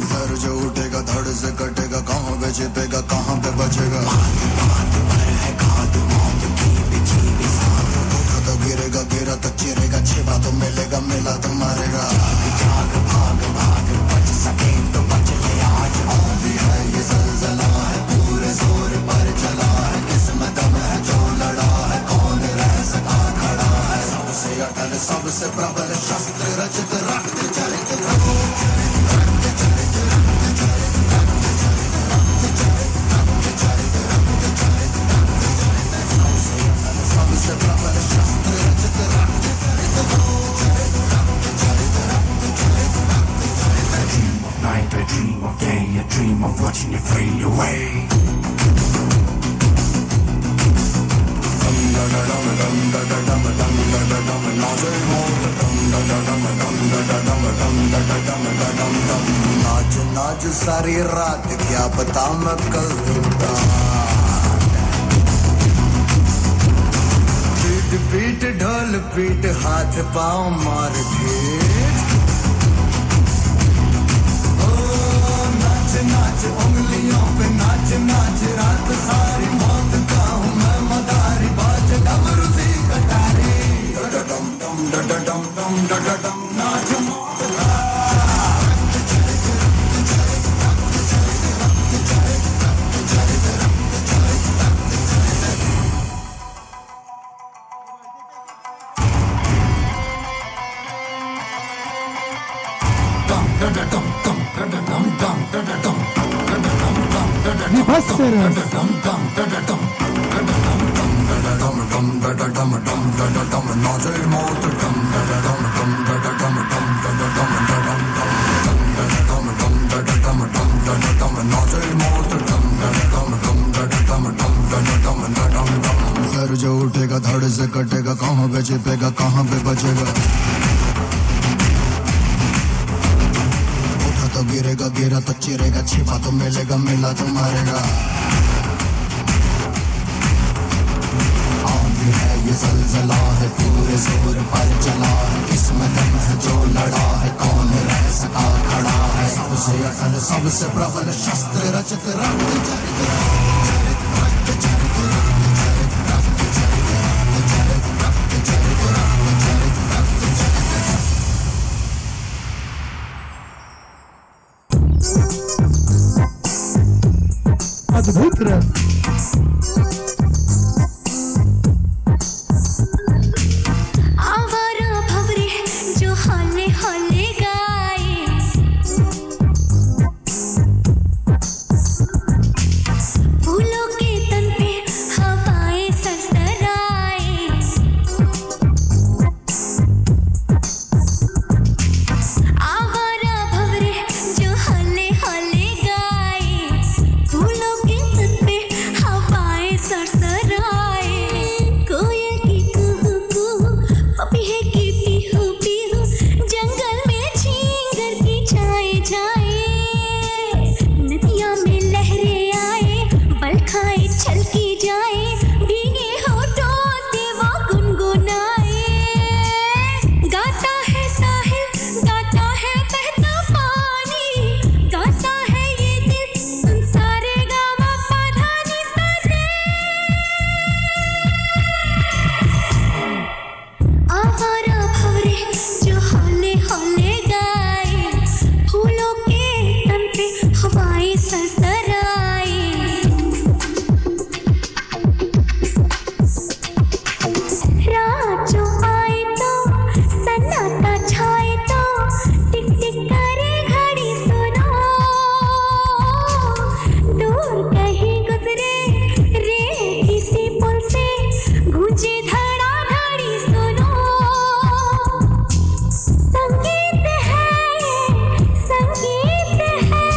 सर जो उठेगा धड़ से कटेगा, कहाँ पे छिपेगा कहाँ पे बचेगा। उठा तो गिरेगा, गिरा तो चिरेगा, छिपा तो मिलेगा, मिला तो मारेगा। भाग भाग भाग बच सके तो बच ले आज, भी है ये ज़लज़ला है, पूरे जोर पर चला है, किस्मत दम है जो लड़ा है, कौन रह सका खड़ा है। सबसे अटल सबसे प्रबल शस्त्र रचित रक्त चरित सबसे प्रबल शस्त्र रचित रक्त Night I dream of day, I dream of watching you fade away. नाच नाच सारी रात, क्या पता मैं कल लूटा। पीट पीट ढोल पीट, हाथ पाँव मार पीट। नाच नाच उंगलियों पे नाच नाच, रात सारी मौत का हूँ मैं मदारी, बाज डमरू सी कटारी। डडडम डम डडडम डम डडडम नाच मौत का। सर जो उठेगा धड़ से कटेगा, कहाँ पे छिपेगा कहाँ पे बचेगा। उठा तो गिरेगा, गिरा तो चिरेगा, छिपा तो मिलेगा, मिला तो मारेगा। आंधी है ये ज़लज़ला है, पूरे जोर पर चला है, किस्मत दम है जो लड़ा है, कौन रह सका खड़ा है। सबसे अटल सबसे प्रबल शस्त्र रचित रक्त चरित अद्भुत रस। आवारा भंवरे जो हौले हौले गाए, फूलों के तन पे हवाएं सरसराए। आवारा भंवरे जो हौले हौले गाए, फूलों के तन पे हवाएं सरसराए। कोयल की कुहू कुहू, पपीहे की पीहू पीहू, जंगल में झींगर की जाए जाए। नदियाँ में लहरें आए, बल खाए छलकी जाए, भीगे होठों से वो गुनगुनाए। गाता है साहिल, गाता है बहता पानी, गाता है ये दिल सुन सारे गामा पाधानी सारे। आवारा भंवरे जो हौले हौले गाए, फूलों के तन पे हवाएं सरसराए। रात जो आए तो सन्नाटा छाए तो, टिक टिक करे घड़ी सुनो। दूर कहीं गुजरे रे किसी पुल से, गूंजे धड़ा धड़ी सुनो। संगीत है, संगीत है।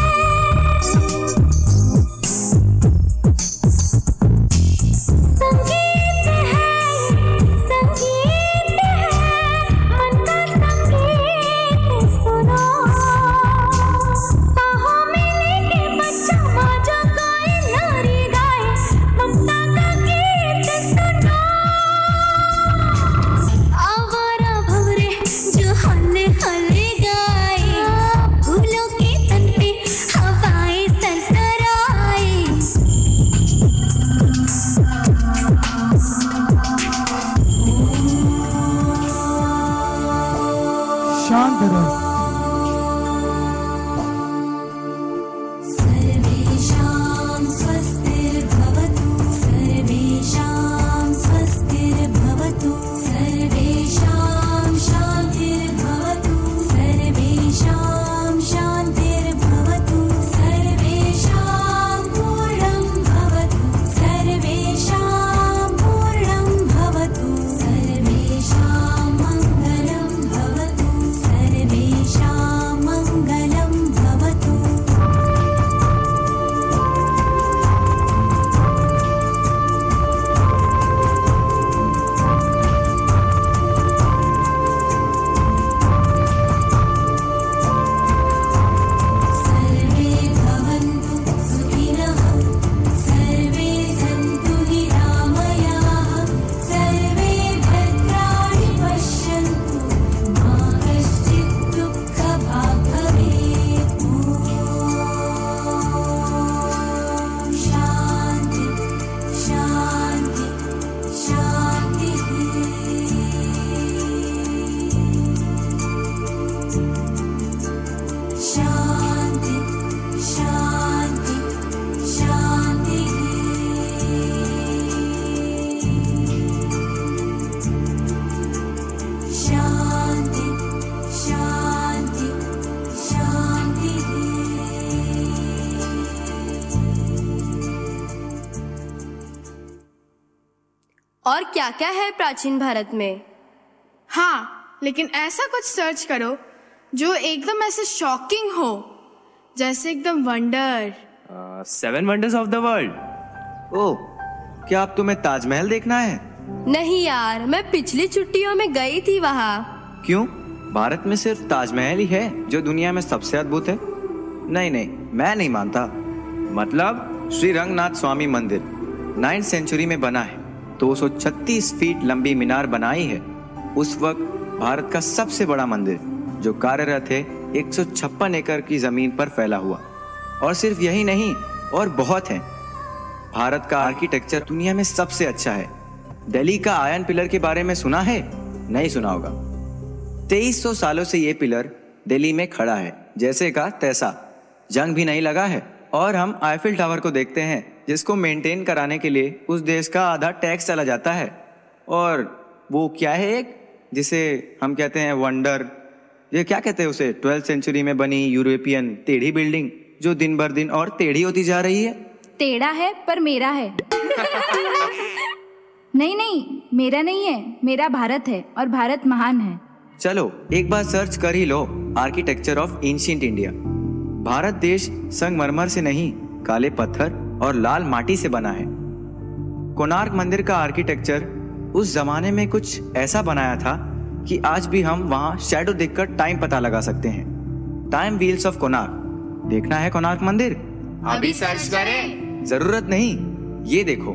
और क्या क्या है प्राचीन भारत में? हाँ, लेकिन ऐसा कुछ सर्च करो जो एकदम ऐसे शॉकिंग हो, जैसे एकदम wonder. 7 wonders of the world. Oh, क्या अब तुम्हें ताजमहल देखना है? नहीं यार, मैं पिछली छुट्टियों में गई थी वहाँ। क्यों? भारत में सिर्फ ताजमहल ही है जो दुनिया में सबसे अद्भुत है? नहीं नहीं, मैं नहीं मानता। मतलब श्री रंगनाथ स्वामी मंदिर 9th सेंचुरी में बना है। 236 फीट लंबी मीनार बनाई है। उस वक्त भारत का सबसे बड़ा मंदिर जो कार्यरत है 156 एकड़ की जमीन पर फैला हुआ। और सिर्फ यही नहीं, और बहुत है। भारत का आर्किटेक्चर दुनिया में सबसे अच्छा है। दिल्ली का आयरन पिलर के बारे में सुना है? नहीं सुना होगा। 2300 सालों से ये पिलर दिल्ली में खड़ा है, जैसे का तैसा। जंग भी नहीं लगा है। और हम आईफिल टावर को देखते हैं, जिसको मेंटेन कराने के लिए उस देश का आधा टैक्स चला जाता है। और वो क्या है एक, जिसे हम कहते हैं वंडर, ये क्या कहते हैं उसे, 12th सेंचुरी में बनी यूरोपियन टेढ़ी बिल्डिंग जो दिन भर दिन और टेढ़ी होती जा रही है। टेढ़ा है पर मेरा है। नहीं नहीं, मेरा नहीं है, मेरा भारत है और भारत महान है। चलो एक बार सर्च कर ही लो, architecture of ancient India. Bharat देश संगमरमर से नहीं, काले पत्थर और लाल माटी से बना है। कोणार्क मंदिर का आर्किटेक्चर उस जमाने में कुछ ऐसा बनाया था कि आज भी हम वहां शैडो देखकर टाइम पता लगा सकते हैं। Time wheels of Konark. देखना है कोणार्क मंदिर? अभी सर्च करें? जरूरत नहीं, ये देखो।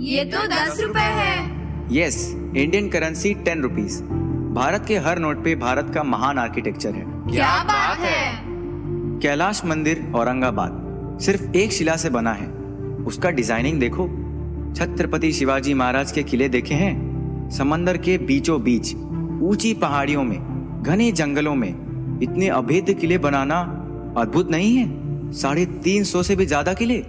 ये तो 10 रुपए है। Yes, Indian currency 10 rupees. Bharat के हर नोट पे भारत का महान आर्किटेक्चर है। क्या बात है? कैलाश मंदिर औरंगाबाद सिर्फ एक शिला से बना है। उसका डिजाइनिंग देखो। छत्रपति शिवाजी महाराज के किले देखे हैं? समंदर के बीचों बीच, ऊंची पहाड़ियों में, घने जंगलों में इतने अभेद्य किले बनाना अद्भुत नहीं है? 350 से भी ज्यादा किले।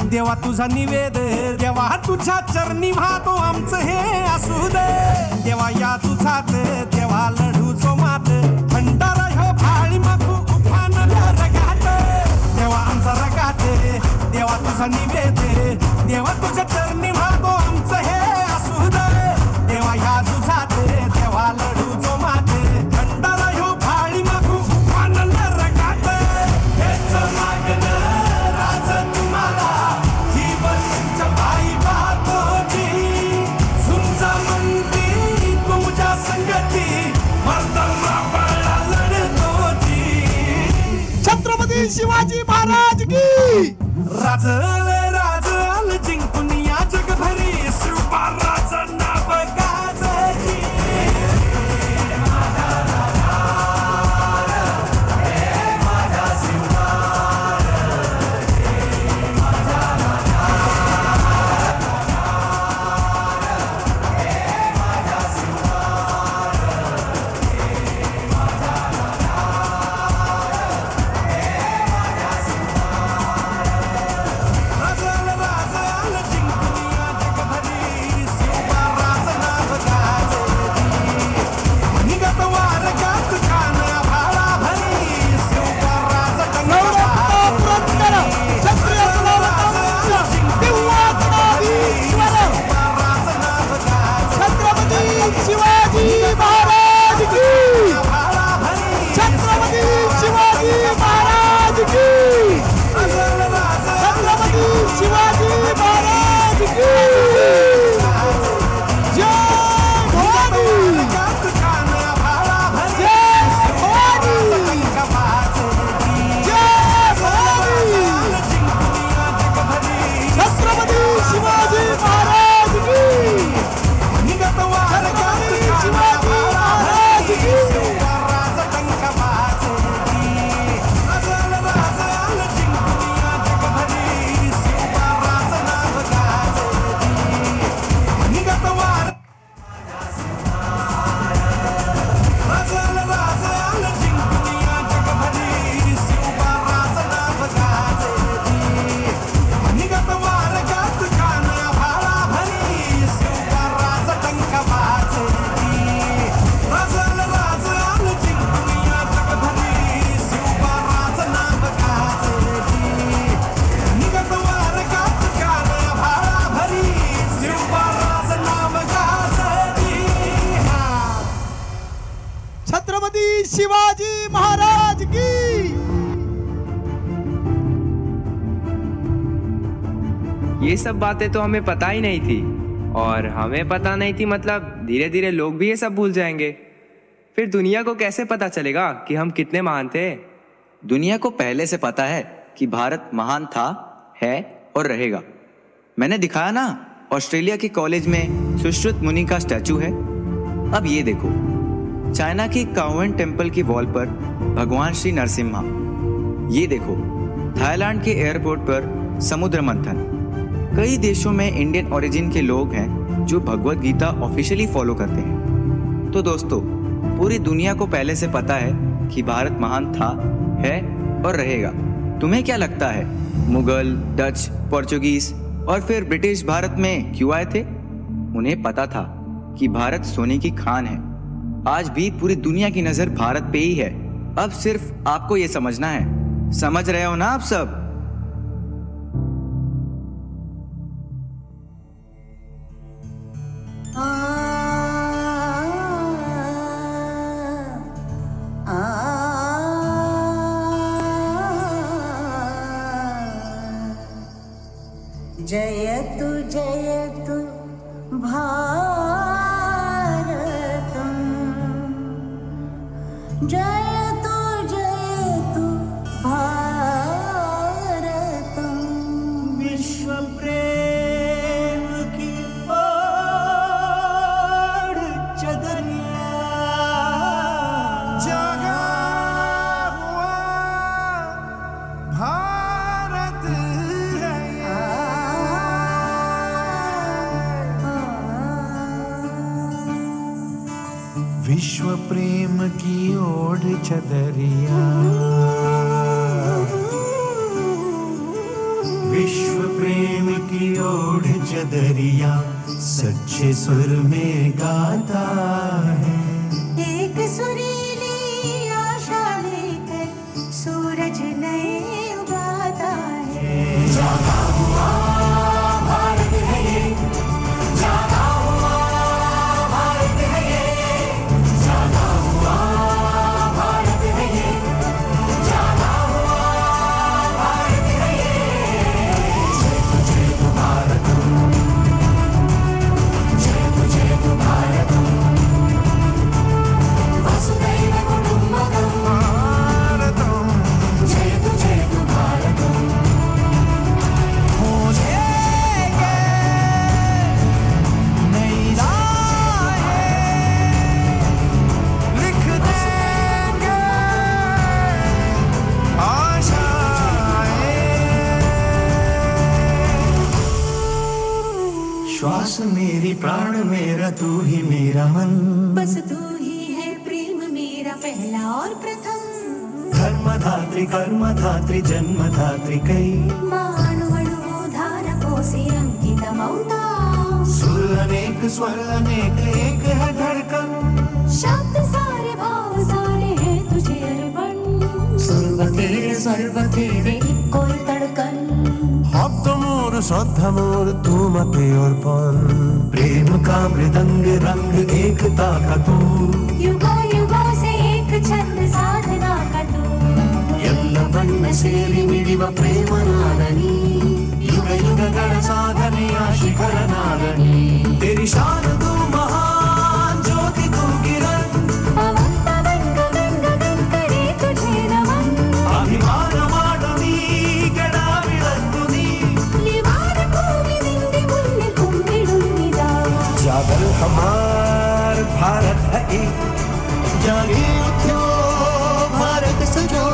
देवा तुझा निवेद, देवा तुझ्या चरणी वाहतो आमचं हे असू दे। देवा या तुझाच, देवा लढूचो मात, भंडारा ह्यो भाळी मागू उफान रगात। देवा आमचा रगात, देवा तुझा निवेद, देवा तुझ्या चरणी वाहतो आमचं हे असू दे। देवा या तुझाच, देवा लढूचो मात, भंडारा ह्यो भाळी मागू उफान रगात। हेच मागणं राज तुम्हाला, छत्रपती शिवाजी महाराज की। राजले राजल जिंकुनिया जगभरी, शिवराज नाव गाजली। शिवाजी महाराज की। ये सब बातें तो हमें पता ही नहीं थी, और हमें पता नहीं थी मतलब धीरे धीरे लोग भी ये सब भूल जाएंगे। फिर दुनिया को कैसे पता चलेगा कि हम कितने महान थे? दुनिया को पहले से पता है कि भारत महान था, है और रहेगा। मैंने दिखाया ना, ऑस्ट्रेलिया के कॉलेज में सुश्रुत मुनि का स्टैचू है। अब ये देखो, चाइना की काओवेन टेम्पल की वॉल पर भगवान श्री नरसिम्हा। ये देखो, थाईलैंड के एयरपोर्ट पर समुद्र मंथन। कई देशों में इंडियन ओरिजिन के लोग हैं जो भगवत गीता ऑफिशियली फॉलो करते हैं। तो दोस्तों, पूरी दुनिया को पहले से पता है कि भारत महान था, है और रहेगा। तुम्हें क्या लगता है, मुगल, डच, पोर्चुगीज और फिर ब्रिटिश भारत में क्यों आए थे? उन्हें पता था कि भारत सोने की खान है। आज भी पूरी दुनिया की नजर भारत पे ही है। अब सिर्फ आपको ये समझना है। समझ रहे हो ना आप सब? जयतु जयतु भारतम, जयतु जयतु भारतम। विश्व प्रेम की ओर चदरिया जगा हुआ भारत है ये। विश्व प्रेम की ओढ़ चदरिया, विश्व प्रेम की ओढ़ चदरिया सच्चे सुर में गाता है। एक सुरीली आशा लेकर सूरज नए उगाता है। जागा हुआ भारत है ये, जागा हुआ भारत है ये, जागा हुआ भारत है ये, जागा हुआ भारत है ये। जय तु भारत, जय तु भारत, वसुधैव कुटुम्बकम भारतम, जय तु भारत। हो जाएगा नई राहें लिख देंगे आशाएं। श्वास मेरी प्राण मेरा, तू ही मेरा मन, बस तू ही है प्रेम मेरा पहला और प्रथम। धर्मधात्री कर्मधात्री जन्मधात्री कई, मानवणुधार कोसि अंकितमौता। सुर अनेक स्वर अनेक एक है धड़कन, शब्द सारे भाव सारे हैं तुझे अर्पण। सर्व तेरे कोई तड़कन। भक्त मोर श्रद्धा मोर तू मते अर्पण। प्रेम का मृदंग रंग एकता का तू, युगों युगों से एक छंद साधना का तू। ಎಲ್ಲ ಬಣ್ಣ ಸೇರಿ ಮಿಡಿವ ಪ್ರೇಮ ನಾದನಿ, ಯುಗ ಯುಗಗಳ ಸಾಧನೆಯ ಶಿಖರ ನಾದನಿ। तेरी शान तू महान, ज्योति तू किरण, पवन पवन गगन गगन करे तुझे नमन। ಅಭಿಮಾನ ಮಾಡು ನೀ ಕೆಡ ಬಿಡದ್ದು ನೀ, निवार भूमि निंदि मुन्नि कुम्मिडुन्निदा। जागर हमार भारत है एक, जागे उठो भारत सजो।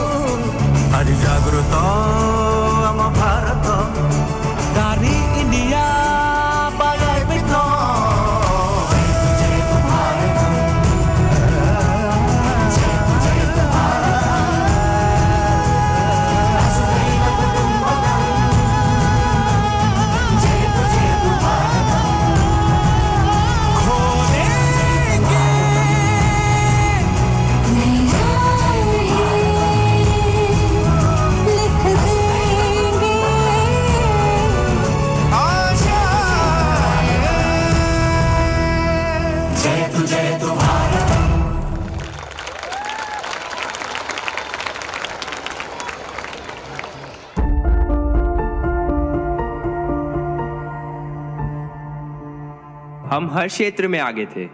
हरि जागृत आम भारत, नारी इंडिया बाय बिनो। जय तु भारत, जय तु भारत, वसुधैव कुटुम्बकम, जय तु भारत। खोलेंगे नई राहें लिख दे हम हर क्षेत्र में आगे थे,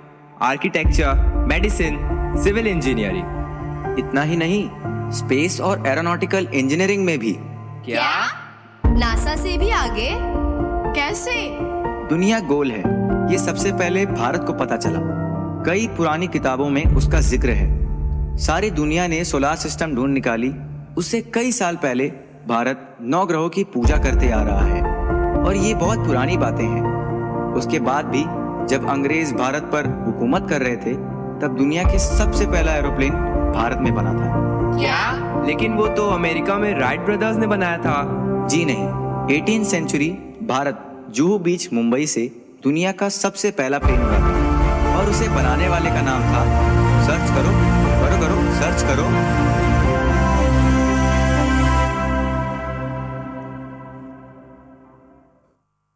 आर्किटेक्चर, मेडिसिन, सिविल इंजीनियरिंग। इतना ही नहीं, स्पेस और एरोनॉटिकल इंजीनियरिंग में भी। क्या? नासा से भी आगे? कैसे? दुनिया गोल है, ये सबसे पहले भारत को पता चला। कई पुरानी किताबों में उसका जिक्र है। सारी दुनिया ने सोलर सिस्टम ढूंढ निकाली। उससे कई साल पहले भारत 9 ग्रहों की पूजा करते आ रहा है, और ये बहुत पुरानी बातें हैं। उसके बाद भी जब अंग्रेज भारत पर हुकूमत कर रहे थे, तब दुनिया के सबसे पहला एरोप्लेन भारत में बना था। क्या? लेकिन वो तो अमेरिका में राइट ब्रदर्स ने बनाया था। जी नहीं, 18वीं सेंचुरी भारत जुहू बीच मुंबई से दुनिया का सबसे पहला प्लेन उड़ा था, और उसे बनाने वाले का नाम था, सर्च करो करो करो सर्च करो,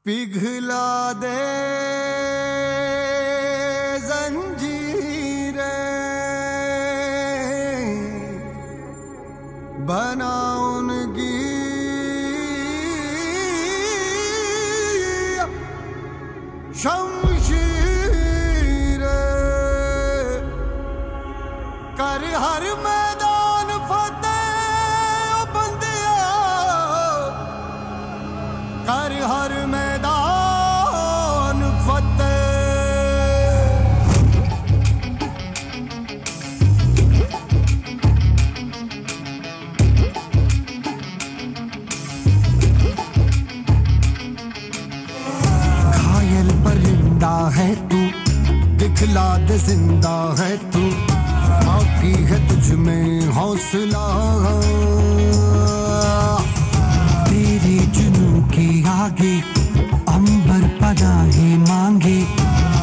पिघला दे जंजीरें, बना उनकी शमशीरें, कर हर मैदान फतेह ओ बंदिया, कर हर मैदान फतेह। घायल परिंदा है तू, दिखला दे जिंदा है तू, बाकी है तुझ में हौसला। तेरे जुनू के आगे अंबर पनाहे मांगे,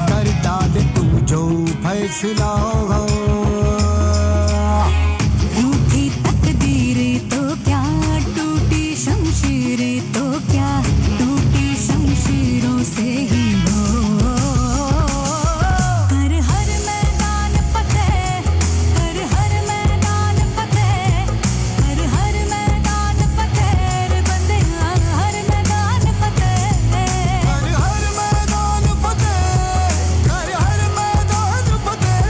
कर डाल तू जो फैसला। रूठी तकदीरें तो क्या, टूटी शमशीरें तो क्या, टूटी शमशीरों से ही हो। कर हर मैदान फतेह, कर हर मैदान फतेह, कर हर मैदान फतेह रे बंदिया, हर मैदान फतेह, कर हर मैदान फतेह, कर हर मैदान फतेह,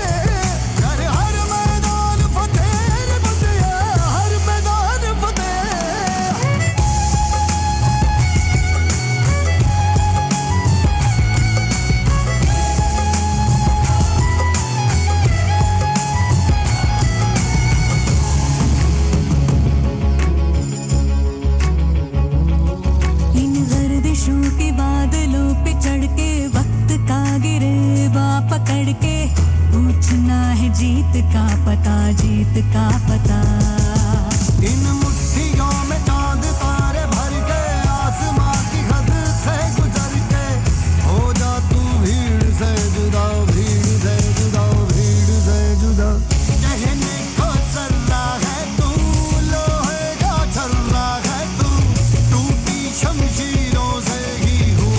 कर हर मैदान फतेह रे बंदिया, हर मैदान फतेह। इन गर्दिशों के बादलों पे चढ़ के, वक्त का गिरेबा पकड़ के, पूछना है जीत का पता, जीत का पता। इन मुट्ठियों में चांद तारे भर के, आसमां की हद से गुजर के, हो जा तू भीड़ से जुदा, भीड़ से जुदा, भीड़ से जुदा। कहने को सर्रा है तू, लोहे का छर्रा है तू, टूटी शमशीरों से ही हो।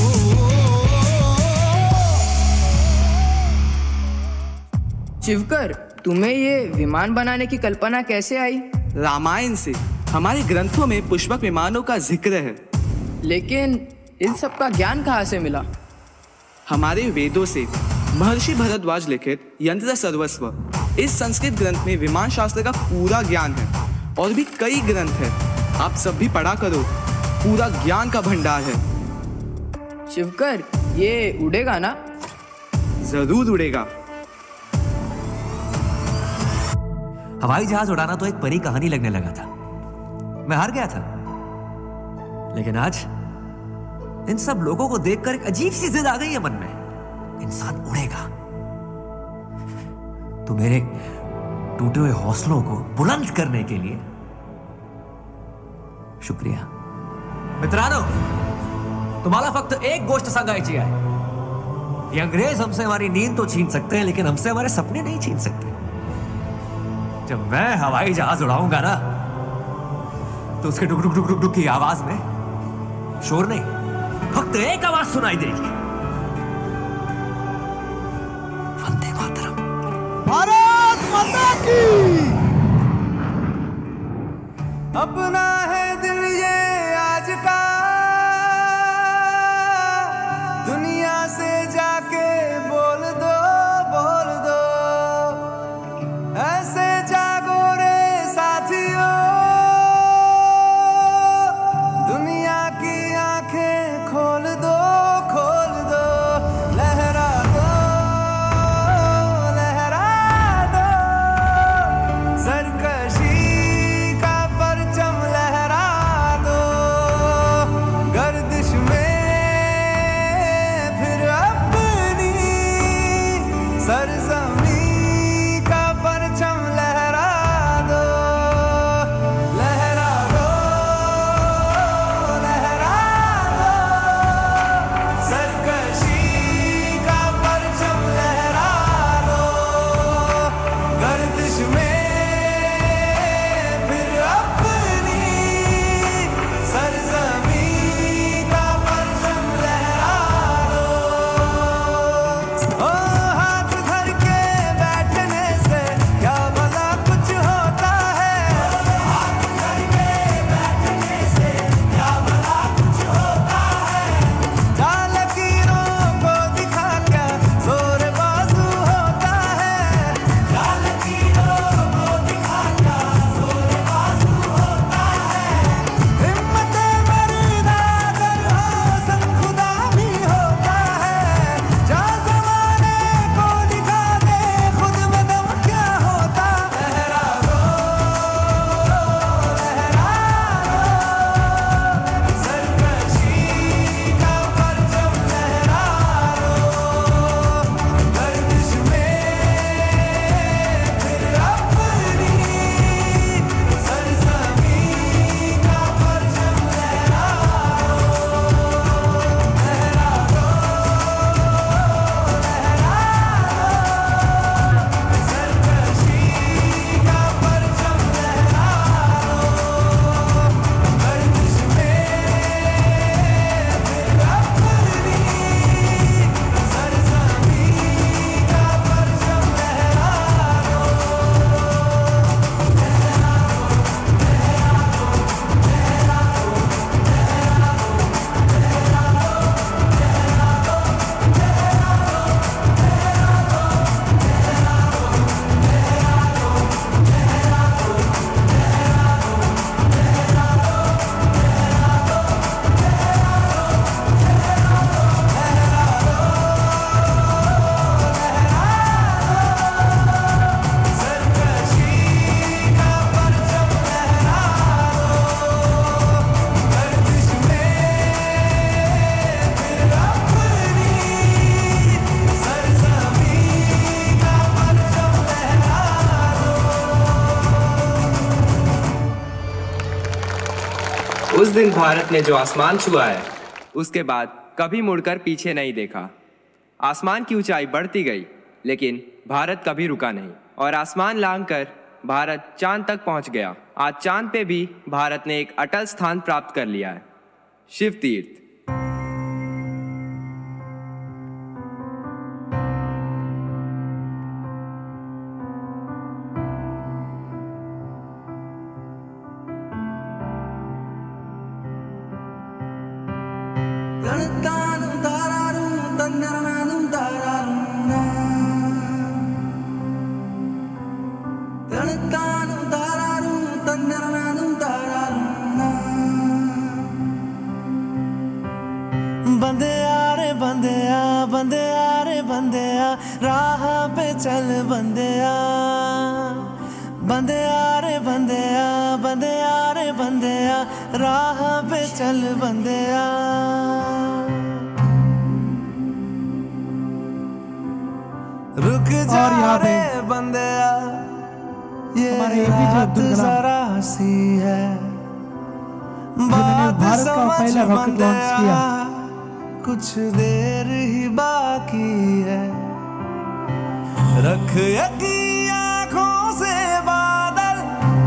शिवकर, तुम्हें ये विमान बनाने की कल्पना कैसे आई? रामायण से। हमारे ग्रंथों में पुष्पक विमानों का जिक्र है। लेकिन इन सब का ज्ञान कहाँ से मिला? हमारे वेदों से। महर्षि भरद्वाज लिखित यंत्र सर्वस्व, इस संस्कृत ग्रंथ में विमान शास्त्र का पूरा ज्ञान है। और भी कई ग्रंथ हैं, आप सब भी पढ़ा करो, पूरा ज्ञान का भंडार है। शिवकर, ये उड़ेगा ना? जरूर उड़ेगा। हवाई जहाज उड़ाना तो एक परी कहानी लगने लगा था। मैं हार गया था, लेकिन आज इन सब लोगों को देखकर एक अजीब सी जिद आ गई है मन में। इंसान उड़ेगा। तो मेरे टूटे हुए हौसलों को बुलंद करने के लिए शुक्रिया। मित्रांनो, तुम्हाला फक्त एक गोष्ट सांगायची आहे। ये अंग्रेज हमसे हमारी नींद तो छीन सकते हैं, लेकिन हमसे हमारे सपने नहीं छीन सकते। जब मैं हवाई जहाज उड़ाऊंगा ना, तो उसके डुक डुक डुक डुक डुक की आवाज में शोर नहीं, फक्त एक आवाज सुनाई देगी। वंदे मातरम। भारत माता की। अपना है दिल ये आज का, दुनिया से जाके उस दिन भारत ने जो आसमान छुआ है, उसके बाद कभी मुड़कर पीछे नहीं देखा। आसमान की ऊंचाई बढ़ती गई, लेकिन भारत कभी रुका नहीं और आसमान लांघकर भारत चांद तक पहुंच गया। आज चांद पे भी भारत ने एक अटल स्थान प्राप्त कर लिया है, शिव तीर्थ। राह पे चल बंदेया, बंदेया रे बंदेया, बंदेया रे बंदेया, राह पे चल बंदेया। रुक जा रे बंदेया, ये रात जरा सी है, बात समझ बंदेया, कुछ देर ही बाकी है। रख यकीन आँखों से बादल,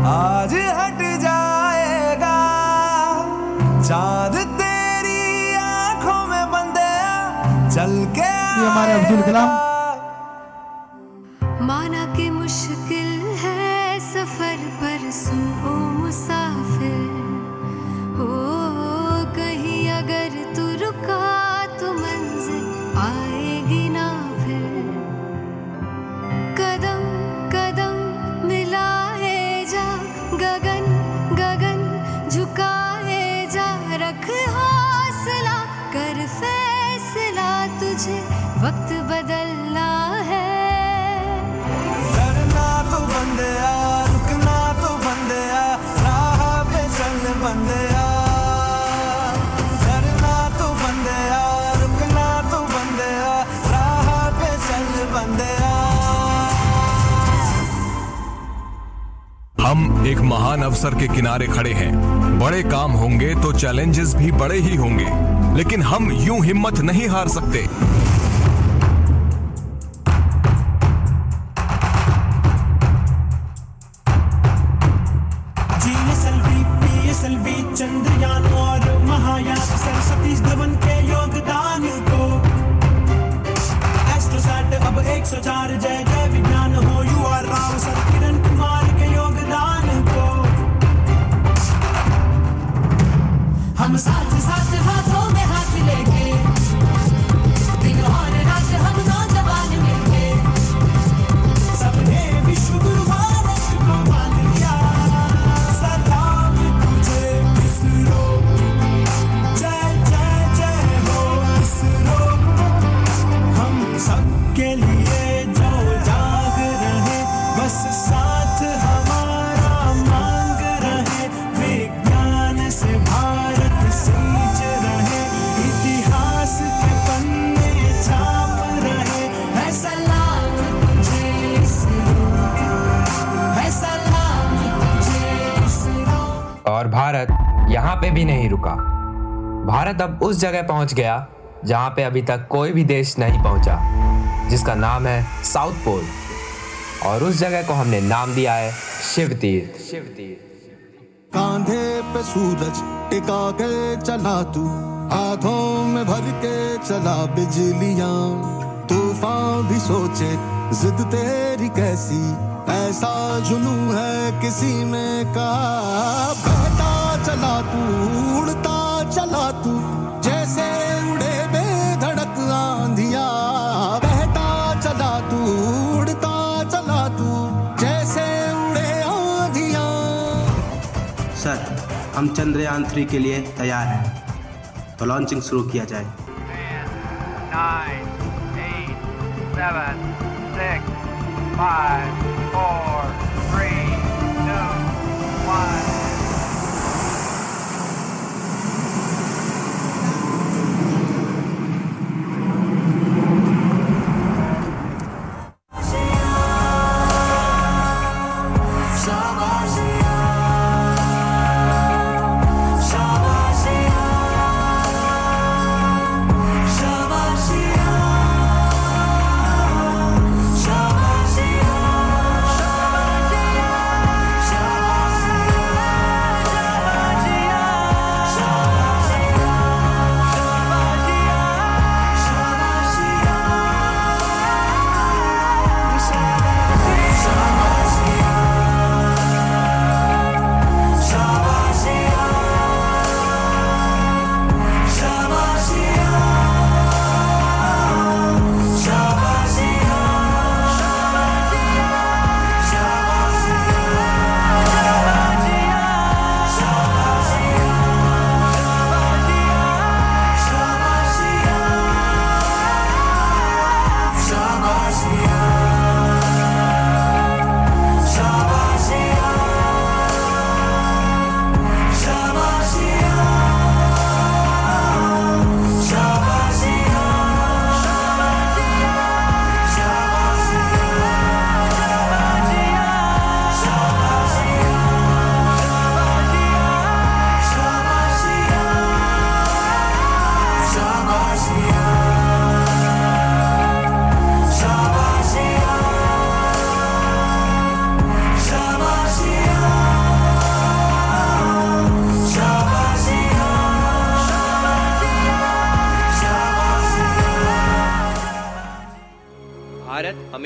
आज हट जाएगा चाँद तेरी आँखों में बंदेया, चल के ये हमारे अब्दुल कलाम। माना कि मुश्किल है सफर पर सुन ओ मुसाफिर, हो कहीं अगर तू रुका तो मंजिल आएगी ना फिर। कदम कदम मिलाए जा, गगन गगन झुकाए जा, रख हौसला कर फैसला, तुझे वक्त बदलना है। डरना तो बंदेया, रुकना तो बंदेया, राह पे चल बंदेया। डरना तो बंदेया, रुकना तो बंदेया, राह पे चल बंदेया। हम एक महान अवसर के किनारे खड़े हैं। बड़े काम होंगे तो चैलेंजेस भी बड़े ही होंगे, लेकिन हम यूं हिम्मत नहीं हार सकते। PSLV, चंद्रयान और महायान, सरस्वती धवन के योगदान को। एस्ट्रोसैट अब 104, जय जय विज्ञान हो। UR राव सर, किरण कुमार के योगदान को। हम साथ साथ हाथों में हाथ लेके, दिन और रात हम नौजवान मिलके, सबने विश्व गुरु भारत को मान लिया। सलाम तुझे इसरो, जय जय जय हो इसरो। हम सबके लिए जो जाग रहे, बस साथ हमारा मांग रहे। विज्ञान से भारत सींच रहे, इतिहास के पन्ने छाप रहे। है सलाम तुझे इसरो, है सलाम तुझे इसरो। और भारत यहाँ पे भी नहीं रुका। भारत अब उस जगह पहुँच गया जहाँ पे अभी तक कोई भी देश नहीं पहुँचा, जिसका नाम है साउथ पोल। और उस जगह को हमने नाम दिया है शिव तीर्थ। शिव तीर्थ। कांधे पे सूरज टिका के चला तू, हाथों में भर के चला बिजलियां। तूफान भी सोचे जिद तेरी कैसी, ऐसा जुनू है किसी में कहा। बहता चला तू, उड़ता चला तू, जैसे उड़े बेधड़क आंधिया। बहता चला तू, उड़ता चला तू, जैसे उड़े आंधिया। सर, हम चंद्रयान 3 के लिए तैयार हैं, तो लॉन्चिंग शुरू किया जाए। 9, 8, 7, 6, 5, 4, 3, 2, 1. शाबाश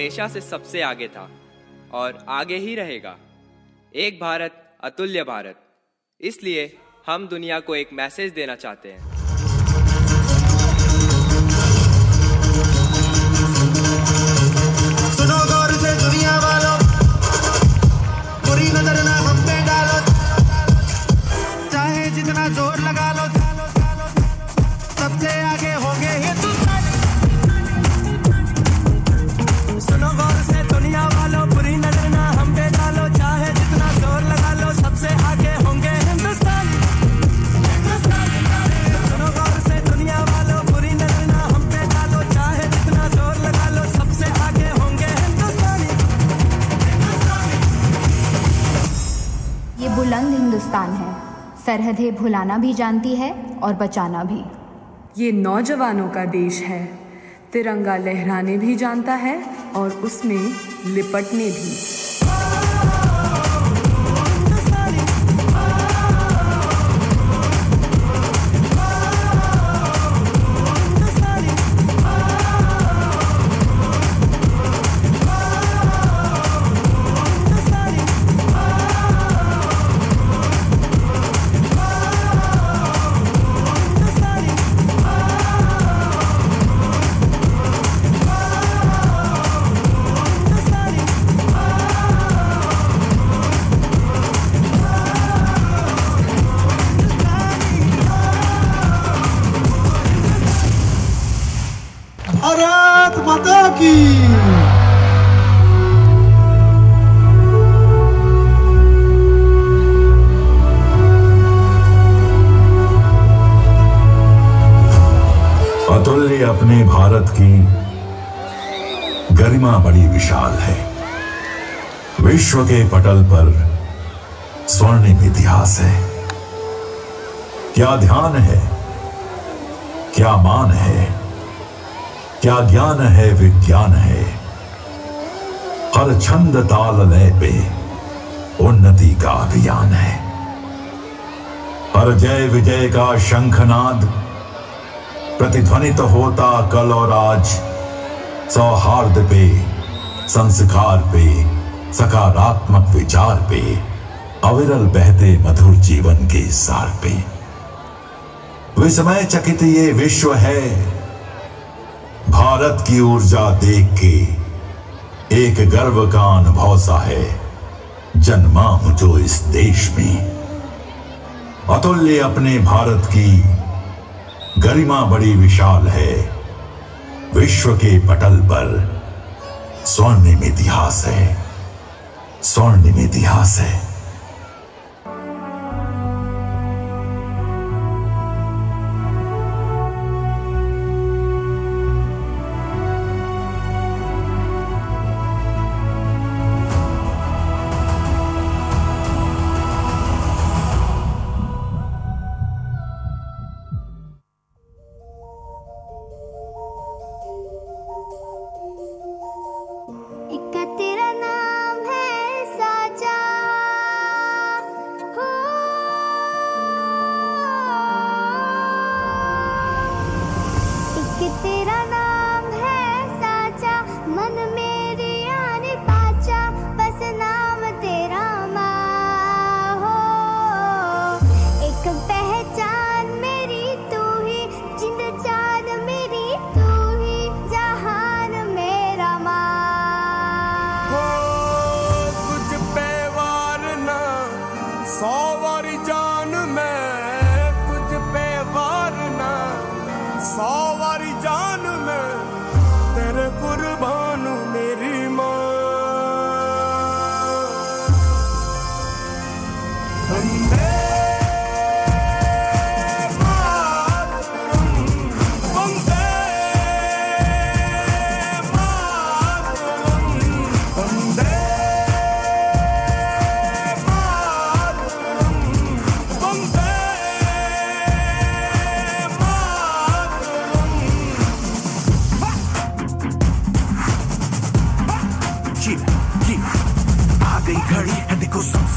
हमेशा से सबसे आगे था और आगे ही रहेगा। एक भारत अतुल्य भारत। इसलिए हम दुनिया को एक मैसेज देना चाहते हैं। सुनो गौर से दुनिया वालों, बुरी नजर ना हम पे डालो, चाहे जितना जोर लगा लो, सबसे आगे होंगे हिंदुस्तान। सुनो गौर से दुनिया वालों, बुरी नजर ना हम पे डालो, चाहे जितना जोर लगा लो, सबसे आगे होंगे हिंदुस्तान। सुनो गौर से दुनिया वालों, बुरी नजर ना हम पे डालो, चाहे जितना जोर लगा लो, सबसे आगे होंगे हिंदुस्तानी। ये बुलंद हिंदुस्तान है, सरहदें भुलाना भी जानती है और बचाना भी। ये नौजवानों का देश है, तिरंगा लहराने भी जानता है और उसमें लिपटने भी। भारत माता की। अतुल्य अपने भारत की गरिमा बड़ी विशाल है। विश्व के पटल पर स्वर्णिम इतिहास है। क्या ध्यान है, क्या मान है, क्या ज्ञान है, विज्ञान है। हर छंद ताल लय पे उन्नति का अभियान है। हर जय विजय का शंखनाद प्रतिध्वनित होता कल और आज। सौहार्द पे, संस्कार पे, सकारात्मक विचार पे, अविरल बहते मधुर जीवन के सार पे। विस्मय चकित ये विश्व है, भारत की ऊर्जा देख के एक गर्व का अनुभव सा है। जन्मा हूं जो इस देश में, अतुल्य अपने भारत की गरिमा बड़ी विशाल है। विश्व के पटल पर स्वर्णिम इतिहास है, स्वर्णिम इतिहास है। तेरा नाम है साजा,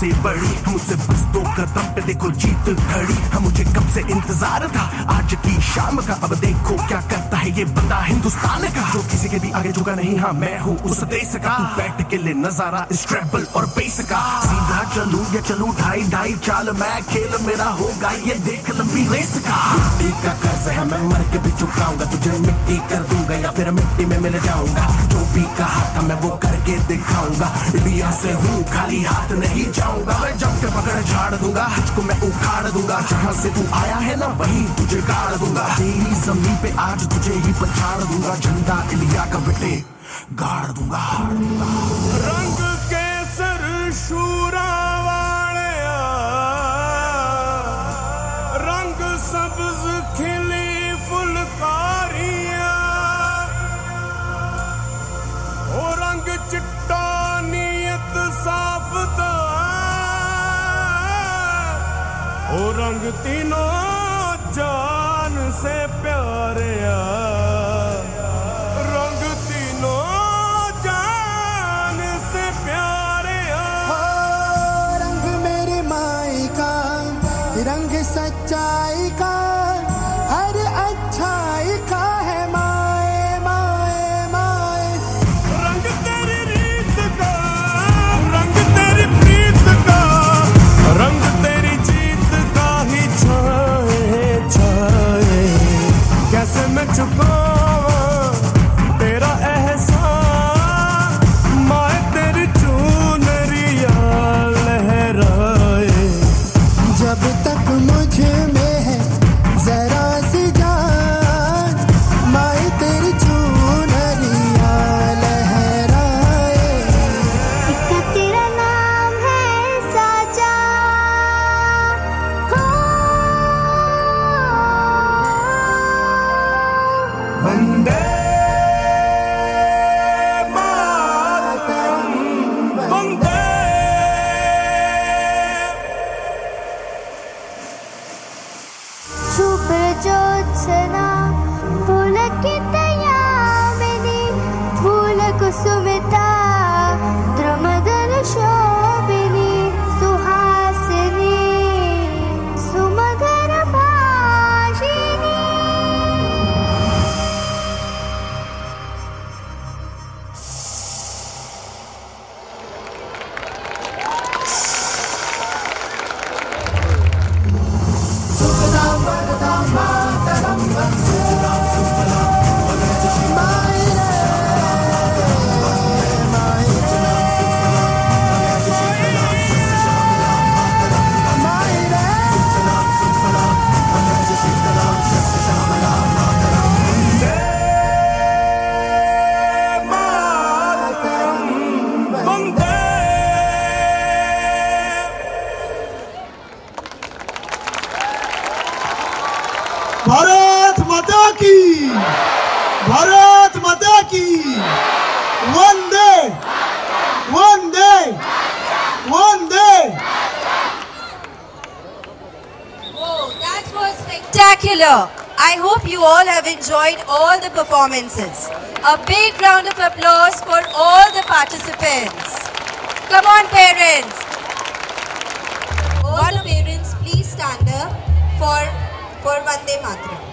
से बड़ी, मुझसे बस 2 कदम पे देखो जीत खड़ी। मुझे कब से इंतजार था आज की शाम का, अब देखो क्या करता है ये बंदा हिंदुस्तान का, जो किसी के भी आगे झुका नहीं। हाँ मैं हूँ उस देश का, तू बैठ के ले नजारा इस ट्रैवल और बेस का। सीधा चलूं या चलूं ढाई ढाई चाल, मैं खेल मेरा होगा ये देख लंबी रेस का। मिट्टी का कर्ज है मैं मर के भी चुकाऊंगा, तुझे मिट्टी कर दूंगा या फिर मिट्टी में मिल जाऊंगा। जो भी कहा था मैं वो करके दिखाऊंगा, इंडिया से हूँ खाली हाथ नहीं जाऊंगा। मैं जब के पकड़ झाड़ दूंगा, तुझको मैं उखाड़ दूंगा। जहाँ से तू आया है ना वहीं तुझे गाड़ दूंगा। तेरी जमीन पे आज तुझे ही पछाड़ दूंगा, झंडा इंडिया का बेटे गाड़ दूंगा। रंग केसर शूरा वाले, रंग सब्ज खिली फुलकारियां, ओ रंग चिट्टा नीयत साफ दा, ओ रंग तीनों जान से प्यारे, रंग तीनों जान से प्यारे। रंग मेरी माई का, रंग सच्चाई का, हर अच्छाई का है माए माए माए। रंग तेरी रीत का, रंग तेरी प्रीत का, रंग तेरी जीत का ही छाए छाए। कैसे मैं चुकाऊं तेरा एहसान, माए तेरी चुनरिया लहराए। जब तक मुझ में है जरा सी जान, माई तेरी चुनरिया लहराए। तेरा नाम है साजा, वंदे मातरम, वंदे। शुभ्र ज्योत्सना पुलकितयामिनी, फूलकुसुमिता द्रुमदल शोभिनी, सुहासिनी सुमधुर भाषिनी। भारत माता की, भारत माता की, वंदे वंदे वंदे। Oh, that was spectacular. I hope you all have enjoyed all the performances. A big round of applause for all the participants. Come on, parents. All the parents, please stand up for Vande Mataram.